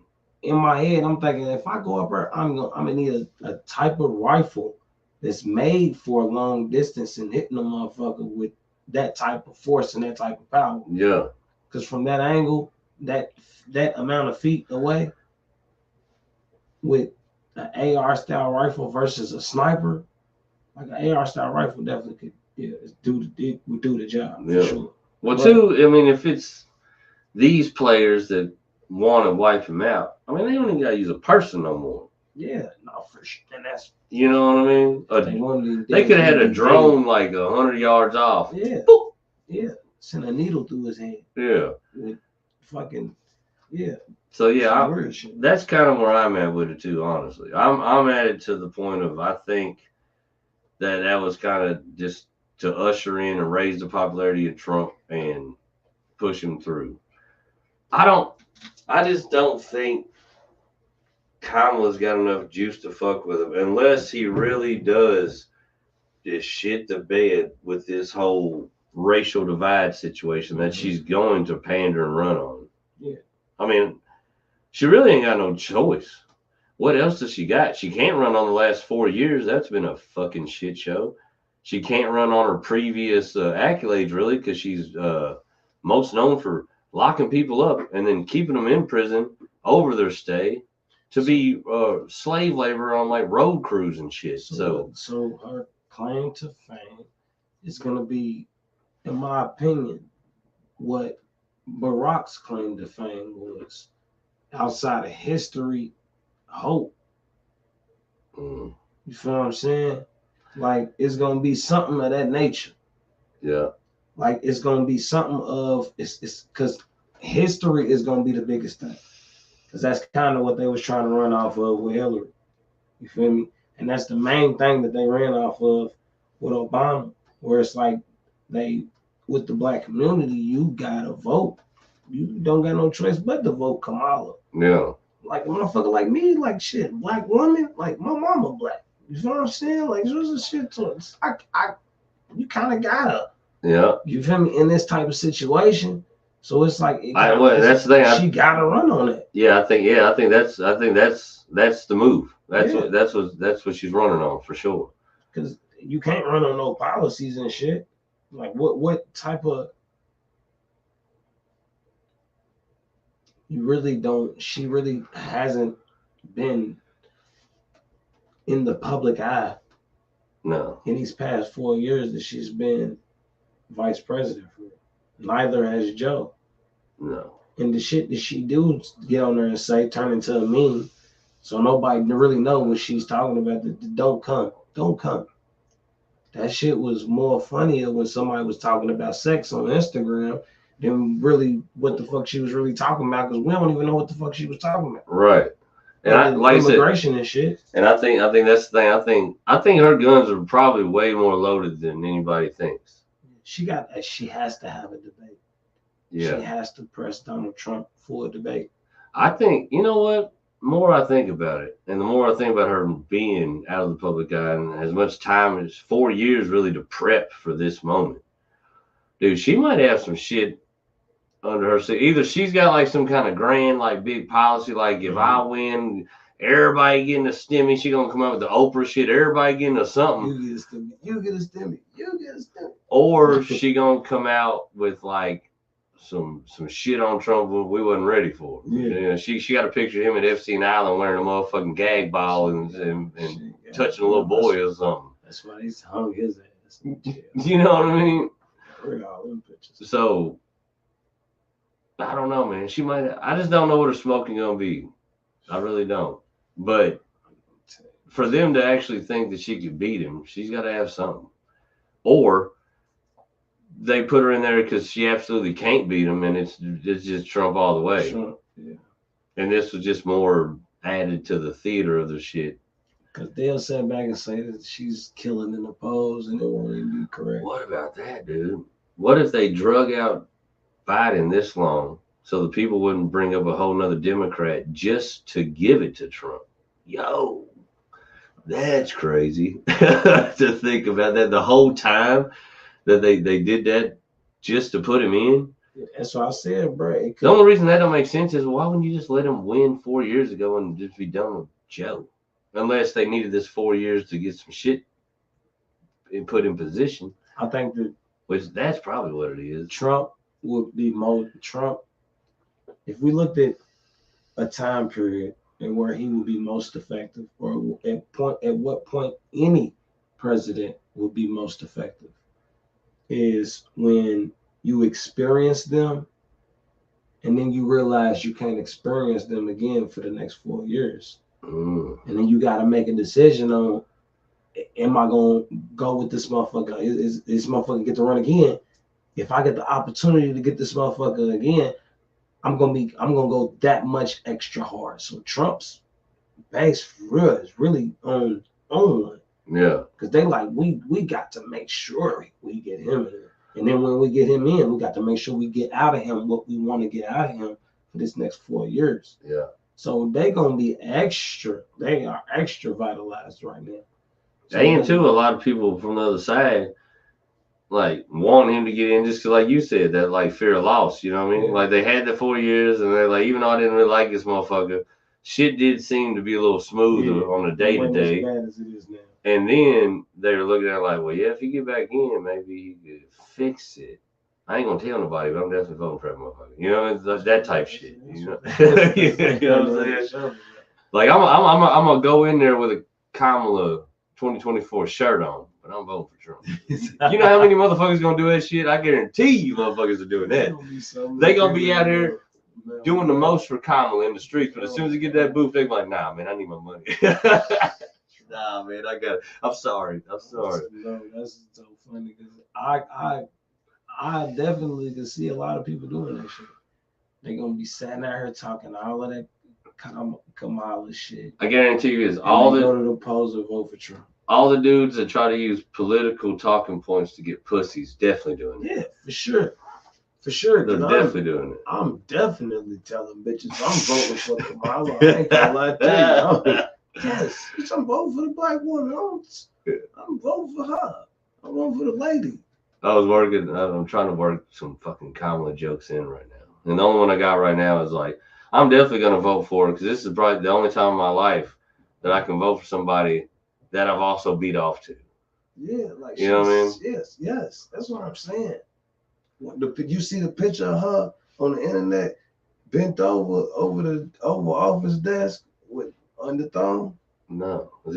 in my head, I'm thinking, if I go up there, I'm gonna need a type of rifle that's made for a long distance and hitting a motherfucker with that type of force and that type of power. Yeah. Because from that angle, that amount of feet away, with an AR style rifle versus a sniper, like an AR style rifle definitely would do the job for sure. Well, too, I mean, if it's these players that want to wipe him out, I mean, they don't even got to use a person no more. Yeah, no, for sure. And that's, you know what I mean? They could have had a drone like 100 yards off. Yeah. Boop. Yeah. Send a needle through his head. Yeah. With fucking, yeah. So yeah, that's kind of where I'm at with it too, honestly. I'm at it to the point of, I think that was kind of just to usher in and raise the popularity of Trump and push him through. I just don't think Kamala's got enough juice to fuck with him, unless he really does is shit the bed with this whole racial divide situation that she's going to pander and run on. Yeah. I mean, she really ain't got no choice. What else does she got? She can't run on the last 4 years. That's been a fucking shit show. She can't run on her previous accolades, really, because she's most known for locking people up and then keeping them in prison over their stay to be slave labor on like road crews and shit. So her claim to fame is going to be, in my opinion, what Barack's claim to fame was. Outside of history, hope. You feel what I'm saying? Like, it's gonna be something of that nature. Yeah. Like, it's gonna be something of it's because history is gonna be the biggest thing. Because that's kind of what they was trying to run off of with Hillary. You feel me? And that's the main thing that they ran off of with Obama, where it's like with the black community, you gotta vote. You don't got no choice but to vote Kamala. Yeah. Like a motherfucker like me, like shit, black woman, like my mama black. You know what I'm saying? Like there's a shit to it. You kind of gotta. Yeah. You feel me? In this type of situation, so it's like that's the thing. She gotta run on it. Yeah, I think that's the move. That's what she's running on for sure. Because you can't run on no policies and shit. Like what type of you really don't. She really hasn't been in the public eye. No. In these past 4 years that she's been vice president for. Neither has Joe. No. And the shit that she do get on there and say turn into a meme. So nobody really know what she's talking about. The don't come. Don't come. That shit was more funnier when somebody was talking about sex on Instagram than really what the fuck she was really talking about, because we don't even know what the fuck she was talking about. Right. And like immigration I said, and shit. And I think that's the thing. I think her guns are probably way more loaded than anybody thinks. She has to have a debate. Yeah. She has to press Donald Trump for a debate. I think, you know what? The more I think about it, and the more I think about her being out of the public eye, and as much time as 4 years really to prep for this moment, dude, she might have some shit under her. So either she's got like some kind of grand, like big policy, like if I win, everybody getting a stimmy, she gonna come out with the Oprah shit, everybody getting a something. You get a stimmy, you get a stimmy, you get a stimmy. Or she gonna come out with like some shit on Trump we wasn't ready for. Yeah. You know, she got a picture of him at Epstein Island wearing a motherfucking gag ball and touching a little boy or something. That's why he's hung his ass. You know what I mean? All them pictures. So I don't know, man. She might. I just don't know what her smoking gonna be. I really don't. But for them to actually think that she could beat him, she's got to have something. Or they put her in there because she absolutely can't beat him, and it's just Trump all the way. Trump, yeah. And this was just more added to the theater of the shit. Because they'll sit back and say that she's killing in the polls, and it won't even be correct. What about that, dude? What if they drug out Biden this long so the people wouldn't bring up a whole nother Democrat just to give it to Trump? Yo, that's crazy to think about that the whole time that they did that just to put him in. That's what I said, bro. The only reason that don't make sense is why wouldn't you just let him win 4 years ago and just be done with Joe? Unless they needed this 4 years to get some shit and put in position. I think that, which that's probably what it is. Trump would be Trump. If we looked at a time period and where he would be most effective, or at what point any president would be most effective, is when you experience them and then you realize you can't experience them again for the next 4 years. And then you got to make a decision on, am I going to go with this motherfucker? Is this motherfucker get to run again? If I get the opportunity to get this motherfucker again, I'm gonna go that much extra hard. So Trump's base for real is really on one. Yeah. Because they like, we got to make sure we get him in. And then when we get him in, we got to make sure we get out of him what we want to get out of him for this next 4 years. Yeah. So they gonna be extra. They are extra vitalized right now. And too, a lot of people from the other side like want him to get in just 'cause, like you said, that like fear of loss. You know what I mean? Yeah. Like they had the 4 years, and they're like, even though I didn't really like this motherfucker, shit did seem to be a little smoother on a day to day. As bad as it is now. And then they were looking at it like, well, yeah, if you get back in, maybe he could fix it. I ain't gonna tell nobody, but I'm definitely voting for that motherfucker. You know, it's that type shit. You know, you know what I'm saying? Like I'm gonna go in there with a Kamala 2024 shirt on, but I'm voting for Trump. You know how many motherfuckers gonna do that shit? I guarantee you, motherfuckers are doing that. They gonna be out there doing the most for Kamala in the streets, but as soon as they get that booth, they be like, nah, man, I need my money. Nah, man, I got it. I'm sorry. No, that's so funny because I definitely can see a lot of people doing that shit. They're gonna be sitting out here talking all of that Kamala shit. I guarantee you, is all the go to the polls and vote for Trump. All the dudes that try to use political talking points to get pussies definitely doing it. Yeah, for sure. For sure. They're definitely doing it. I'm definitely telling bitches I'm voting for Kamala. I ain't gonna lie to you. Yes, I'm voting for the black woman. I'm voting for her. I'm voting for the lady. I'm trying to work some fucking Kamala jokes in right now. And the only one I got right now is like, I'm definitely going to vote for her because this is probably the only time in my life that I can vote for somebody that I've also beat off to. Yeah, like, you know what I mean? Yes. That's what I'm saying. You see the picture of her on the internet, bent over the Oval Office desk with underthumb? No, is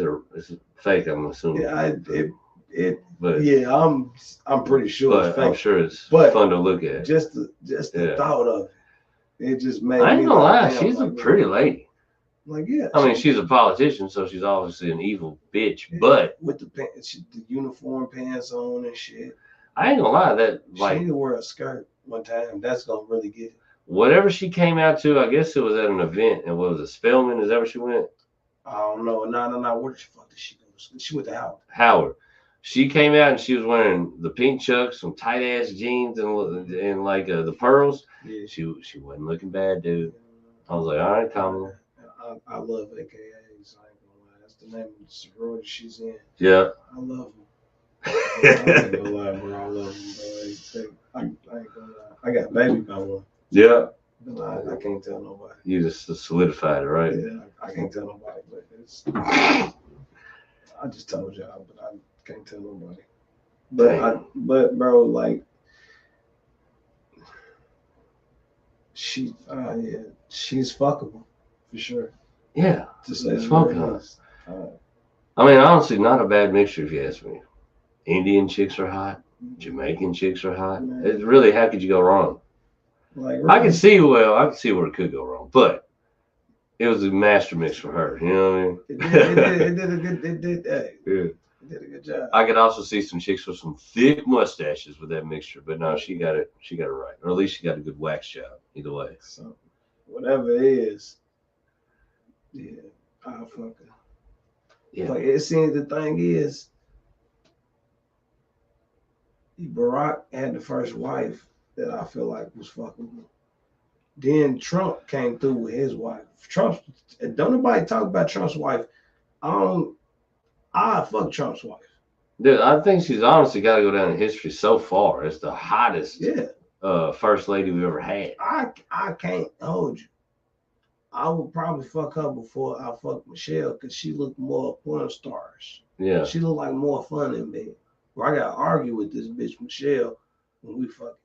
it fake? I'm assuming. Yeah, I'm pretty sure but it's fake. I'm sure it's fun to look at. Just the thought of it just made. I ain't gonna lie, she's a pretty lady. Like, yeah. I mean, she's a politician, so she's obviously an evil bitch. Yeah, but with the uniform pants on and shit. I ain't gonna lie, that like she need to wear a skirt one time. That's gonna really get it. Whatever she came out to, I guess it was at an event, and what was it, Spelman? Is that where she went? I don't know. No. Where the fuck did she go? She went to Howard. Howard. She came out and she was wearing the pink chucks, some tight ass jeans, and like the pearls. Yeah. She wasn't looking bad, dude. I was like, all right, Kamala. I love AKAs. I ain't gonna lie. That's the name of the sorority she's in. Yeah. I love them. I ain't gonna lie, bro. I love them, bro. I ain't gonna lie. I got baby by one. Yeah. But I can't tell nobody. You just solidified it, right? Yeah, I can't tell nobody. But I just told y'all, but I can't tell nobody. But bro, like she's fuckable for sure. Yeah, to say it's fucking. I mean, honestly, not a bad mixture if you ask me. Indian chicks are hot. Jamaican chicks are hot. It's really, how could you go wrong? Like, really? I can see where it could go wrong, but it was a master mix for her. You know what I mean? It did a good job. I could also see some chicks with some thick mustaches with that mixture, but no, she got it right, or at least she got a good wax job. Either way, so whatever it is, yeah, I'll fuck her. Yeah. But it seems the thing is, Barack had the first wife that I feel like was fucking. Then Trump came through with his wife. Don't nobody talk about Trump's wife. I fuck Trump's wife. Dude, I think she's honestly got to go down in history so far. It's the hottest first lady we've ever had. I can't hold you. I would probably fuck her before I fuck Michelle because she looked more porn stars. Yeah. She looked like more fun than me. Where I got to argue with this bitch Michelle when we fucking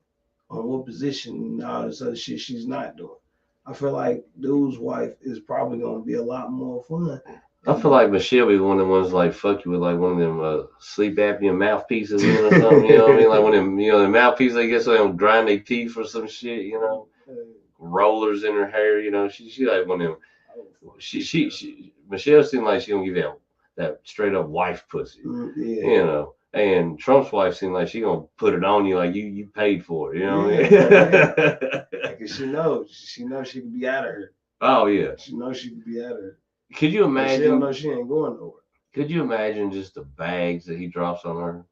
on what position and all this other shit she's not doing. I feel like dude's wife is probably going to be a lot more fun. I feel like Michelle be one of the ones like fuck you with like one of them sleep apnea mouthpieces or something. You know what I mean? Like one of them, the mouthpieces they get so they don't grind their teeth or some shit. You know, rollers in her hair. You know, she like one of them. Michelle seemed like she gonna give you that straight up wife pussy. Yeah. You know, and Trump's wife seemed like she gonna put it on you like you paid for it. You know what I mean? Because she knows she can be out of her. Oh yeah. She knows she can be out of her. Could you imagine? She don't know she ain't going nowhere. Could you imagine just the bags that he drops on her?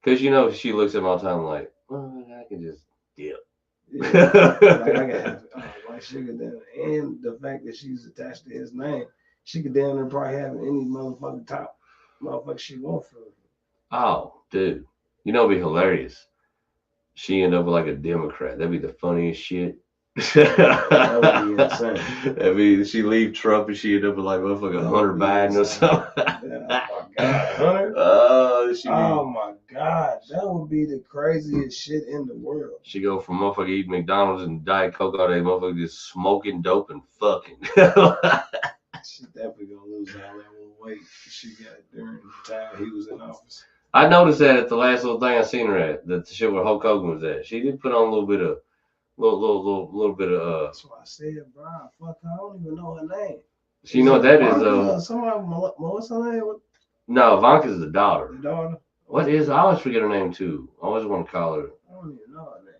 Because she looks at him all the time like, well, I can just dip. Yeah. Like I got white sugar down, and the fact that she's attached to his name, she could down there probably have any motherfucking top. motherfucker she want for her. Oh, dude. You know it'd be hilarious. She end up like a Democrat. That'd be the funniest shit. That would be insane. I mean, she leave Trump and she end up with like motherfucking That Hunter would be Biden or insane. something. Oh my God, Hunter. She Oh my God, that would be the craziest shit in the world. She go from motherfucker eating McDonald's and Diet Coke all day, motherfucker just smoking dope and fucking. She definitely gonna lose all that little weight she got during the time he was in office. I noticed that at the last little thing I seen her at, that the shit where Hulk Hogan was at. She did put on a little bit of, little bit of. That's why I said, bro, fuck, I don't even know her name. So you know what that is Ivanka, somebody, what's her name? No, Ivanka's the daughter. The daughter. What is? I always forget her name too. I always want to call her I don't even know her name.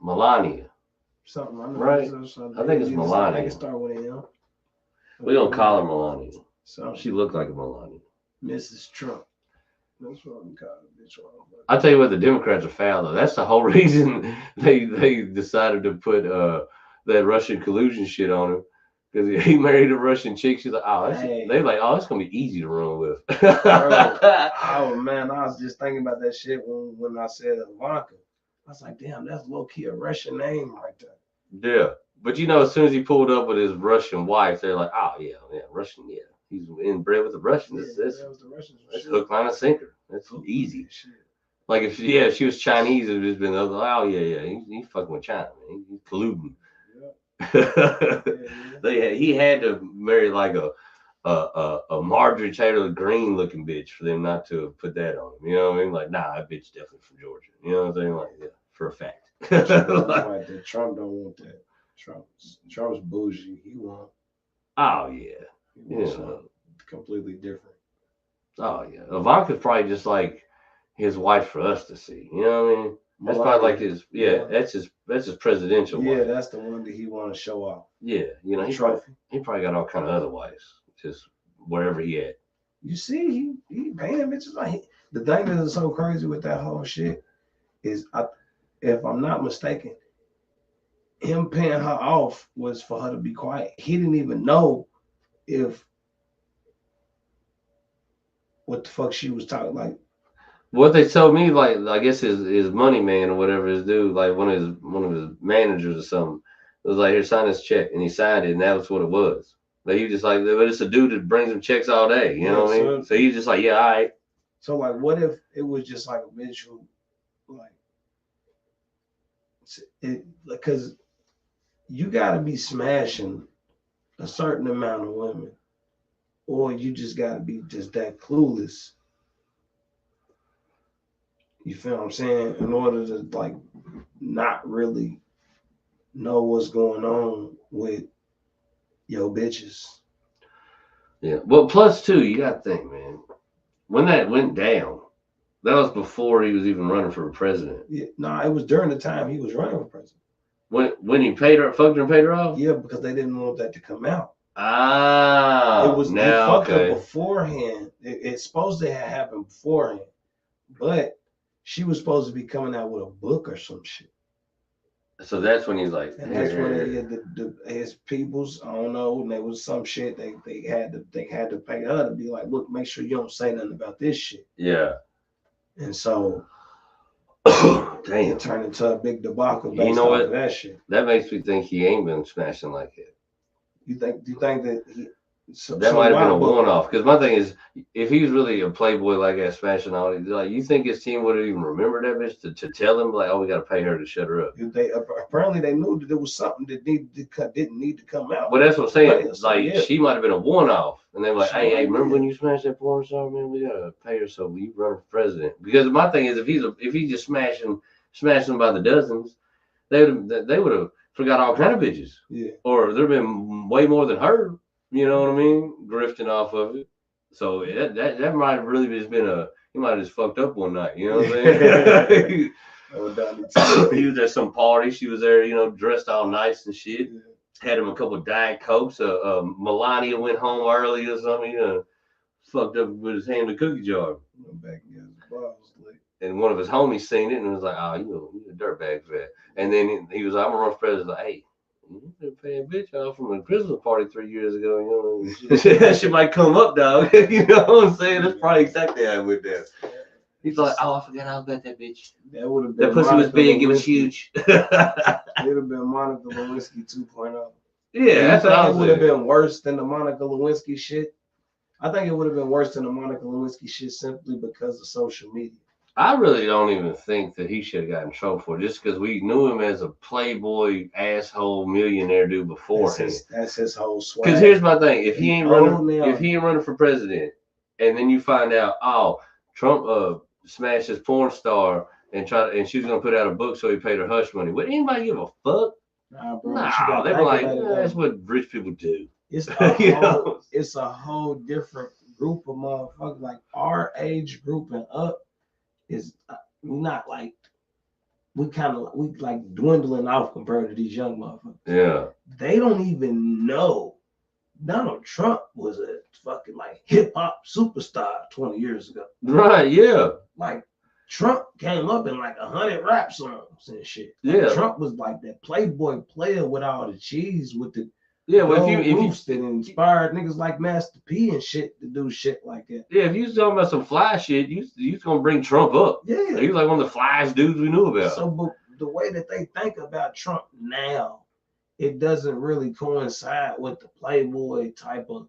Melania. Something I know. Right. I think it's Melania. I can start with him. We don't call her Melania. So She looked like a Melania. Mrs. Trump. That's what I'm calling bitch. I tell you what, the Democrats are foul though. That's the whole reason they decided to put that Russian collusion shit on him, because he married a Russian chick. She's like, oh, they like, oh, it's gonna be easy to run with. Oh man, I was just thinking about that shit when I said Ivanka. I was like, damn, that's low key a Russian name right there. Yeah, but you know, as soon as he pulled up with his Russian wife, they're like, oh yeah, Russian, yeah. He's inbred with the Russians. That's hook, line, and sinker. That's easy. Shit. Like if she was Chinese, it would have been oh yeah, he's fucking with China, man. He's colluding. Yeah. He had to marry like a Marjorie Taylor Greene looking bitch for them not to put that on him. You know what I mean? Like, nah, that bitch definitely from Georgia. You know what I'm saying? Like, yeah, for a fact. Like that. Trump don't want that. Trump's bougie. He want. Oh yeah. Completely different. Oh yeah, Ivanka's probably just like his wife for us to see. You know what I mean? That's probably like his. Yeah, that's his presidential wife. Yeah, that's the one that he want to show off. Yeah, you know, he probably got all kind of other wives, just wherever he at. You see, he paying bitches like the thing that is so crazy with that whole shit is, if I'm not mistaken, him paying her off was for her to be quiet. He didn't even know if what the fuck she was talking like. What they told me, like I guess his money man or whatever his dude, like one of his managers or something, was like, here, sign this check, and he signed it, and that was what it was. But he was just like, but it's a dude that brings him checks all day, you know what I mean? So he's just like, yeah, all right. So like, what if it was just like a bitch who, like, because you got to be smashing a certain amount of women, or you just got to be just that clueless. You feel what I'm saying? In order to like not really know what's going on with your bitches. Yeah. Well, plus too, you got to think, man, when that went down, that was before he was even running for president. Yeah, no, it was during the time he was running for president. When he paid her, fucked her and paid her off? Yeah, because they didn't want that to come out. Ah, it was now, he fucked her beforehand. It's supposed to have happened beforehand, but she was supposed to be coming out with a book or some shit. So that's when he's like, and that's when his peoples, I don't know, and there was some shit they had to pay her to be like, look, make sure you don't say nothing about this shit. Yeah. And so, damn, it turned into a big debacle based you know what? Of that shit. That makes me think he ain't been smashing like it. Do you think that he? That might have been a one-off. Because my thing is, if he was really a playboy like that, smashing all these, like, you think his team would have even remembered that bitch to tell him, like, oh, we got to pay her to shut her up? Apparently they knew that there was something that didn't need to come out. Well, that's what I'm saying. Like, she might have been a one-off, and they were like, hey, remember when you smashed that porn star, man? We got to pay her so you run for president. Because my thing is, if he's just smashing by the dozens, they would have forgot all kind of bitches. Yeah. Or there'd been way more than her. You know what I mean? Grifting off of it. So that might have really just been he might have just fucked up one night. You know what I'm saying? He was at some party. She was there, you know, dressed all nice and shit. Yeah. Had him a couple of Diet Cokes. Melania went home early or something. You know, fucked up with his hand in the cookie jar. And one of his homies seen it and was like, oh, you a dirtbag for that. And then he was like, I'm going to run for president. Like, hey, You've been paying bitch off from a Christmas party 3 years ago. You know, that shit might come up, dog. You know what I'm saying? That's probably exactly how it went down. He's like, oh, I forgot all about that bitch. That would have been. That pussy was big. It was huge. It would have been Monica Lewinsky 2.0. Yeah, that's what I was saying. It would have been worse than the Monica Lewinsky shit. I think it would have been worse than the Monica Lewinsky shit simply because of social media. I really don't even think that he should have gotten in trouble for it, just because we knew him as a playboy, asshole, millionaire dude beforehand. That's his whole swag. Because here's my thing: if he ain't running for president, and then you find out, oh, Trump smashed his porn star and she was gonna put out a book, so he paid her hush money. Would anybody give a fuck? Nah, bro. Nah, they were like, that's what rich people do. It's it's a whole different group of motherfuckers. Like our age group and up is not like we like dwindling off compared to these young motherfuckers. Yeah. They don't even know Donald Trump was a fucking like hip hop superstar 20 years ago. Right, yeah. Like Trump came up in like 100 rap songs and shit. Yeah. Trump was like that playboy player with all the cheese with the well, if you that inspired niggas like Master P and shit to do shit like that. Yeah, if you was talking about some fly shit, you was gonna bring Trump up. Yeah. He was like one of the flyest dudes we knew about. So but the way that they think about Trump now, it doesn't really coincide with the playboy type of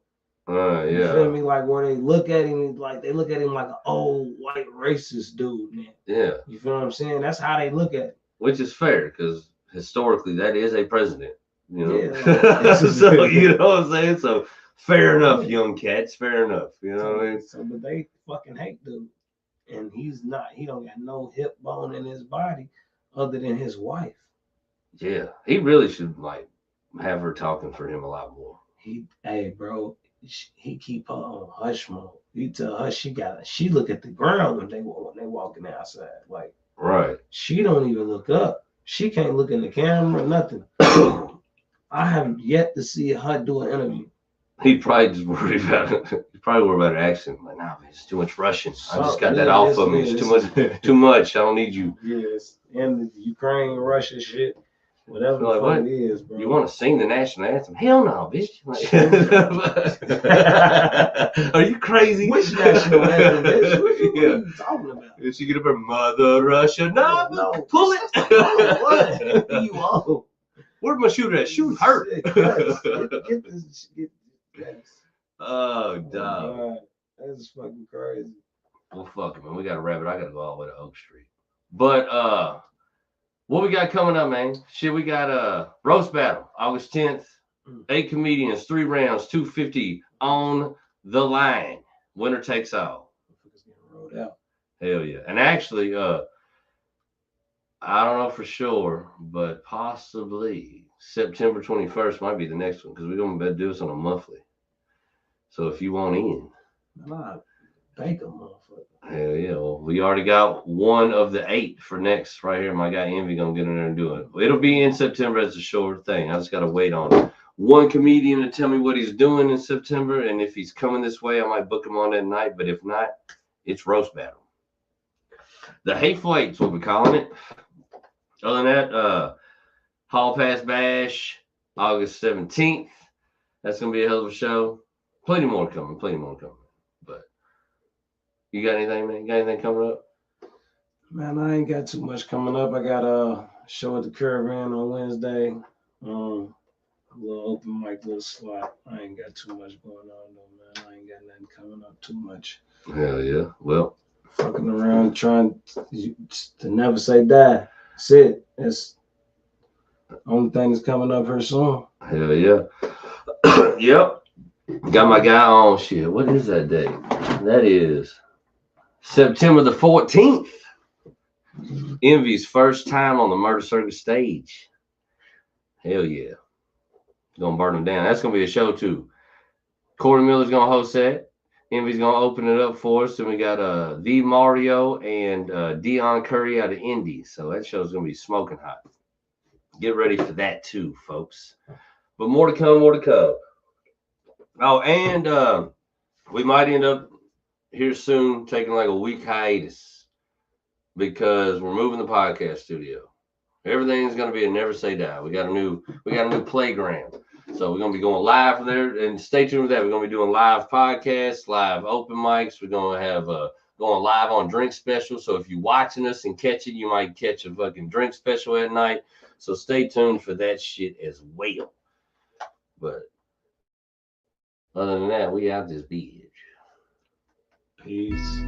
yeah. You feel me? Like where they look at him like an old white racist dude, man. Yeah. You feel what I'm saying? That's how they look at it. Which is fair, because historically that is a president. You know, yeah, so you know what I'm saying. So fair enough, young cats. Fair enough. You know what I mean. So, but they fucking hate dude, and he's not. He don't got no hip bone in his body other than his wife. Yeah, he really should like have her talking for him a lot more. Hey, bro, he keep her on hush mode. You tell her she look at the ground when they walking outside. Like right, she don't even look up. She can't look in the camera. Nothing. I have yet to see her do an interview. He'd probably just worry about it. He'd probably worry about her accent. Like, nah, man, it's too much Russian. I just got that off of me. It's too much. Too much. I don't need you. Yes, and the Ukraine, Russia shit, whatever the fuck it is, bro. You want to sing the national anthem? Hell no, bitch. Are you crazy? Which national anthem, bitch? What you talking about? Did she get up her Mother Russia? No, pull it. What? You on? Where'd my shooter at? Shoot her. Get this. Oh, dog. God, that's fucking crazy. Well, fuck it, man. We got to wrap it. I got to go all the way to Oak Street. But what we got coming up, man? Shit, we got roast battle August 10th. 8 comedians, 3 rounds, 250 on the line. Winner takes all. It's getting rolled out. Hell yeah. And actually, I don't know for sure, but possibly September 21st might be the next one, because we're going to do this on a monthly. So if you want in. Nah, thank a motherfucker. Hell yeah. Well, we already got one of the 8 for next right here. My guy Envy going to get in there and do it. It'll be in September as a short thing. I just got to wait on one comedian to tell me what he's doing in September. And if he's coming this way, I might book him on that night. But if not, it's roast battle. The Hateful Eight's what we're calling it. Other than that, Hall Pass Bash, August 17th. That's going to be a hell of a show. Plenty more coming. But you got anything, man? Got anything coming up? Man, I ain't got too much coming up. I got a show at the Caravan on Wednesday. A little open mic, little slot. I ain't got too much going on, though, man. I ain't got nothing coming up too much. Hell yeah. Well, fucking around trying to never say die. That's it. That's the only thing that's coming up here soon. Hell yeah. Yep. Got my guy on shit. What is that date? That is September the 14th. Envy's first time on the Murder Circus stage. Hell yeah. Gonna burn them down. That's gonna be a show too. Corey Miller's gonna host that. Envy's gonna open it up for us. And we got The Mario and Dion Curry out of Indy. So that show's gonna be smoking hot. Get ready for that too, folks. But more to come. Oh, and we might end up here soon taking like a week hiatus because we're moving the podcast studio. Everything's gonna be a never say die. We got a new playground. So we're gonna be going live from there, and stay tuned with that. We're gonna be doing live podcasts, live open mics. We're gonna have going live on drink special. So if you're watching us and catch it, you might catch a fucking drink special at night. So stay tuned for that shit as well. But other than that, we out this bitch. Peace.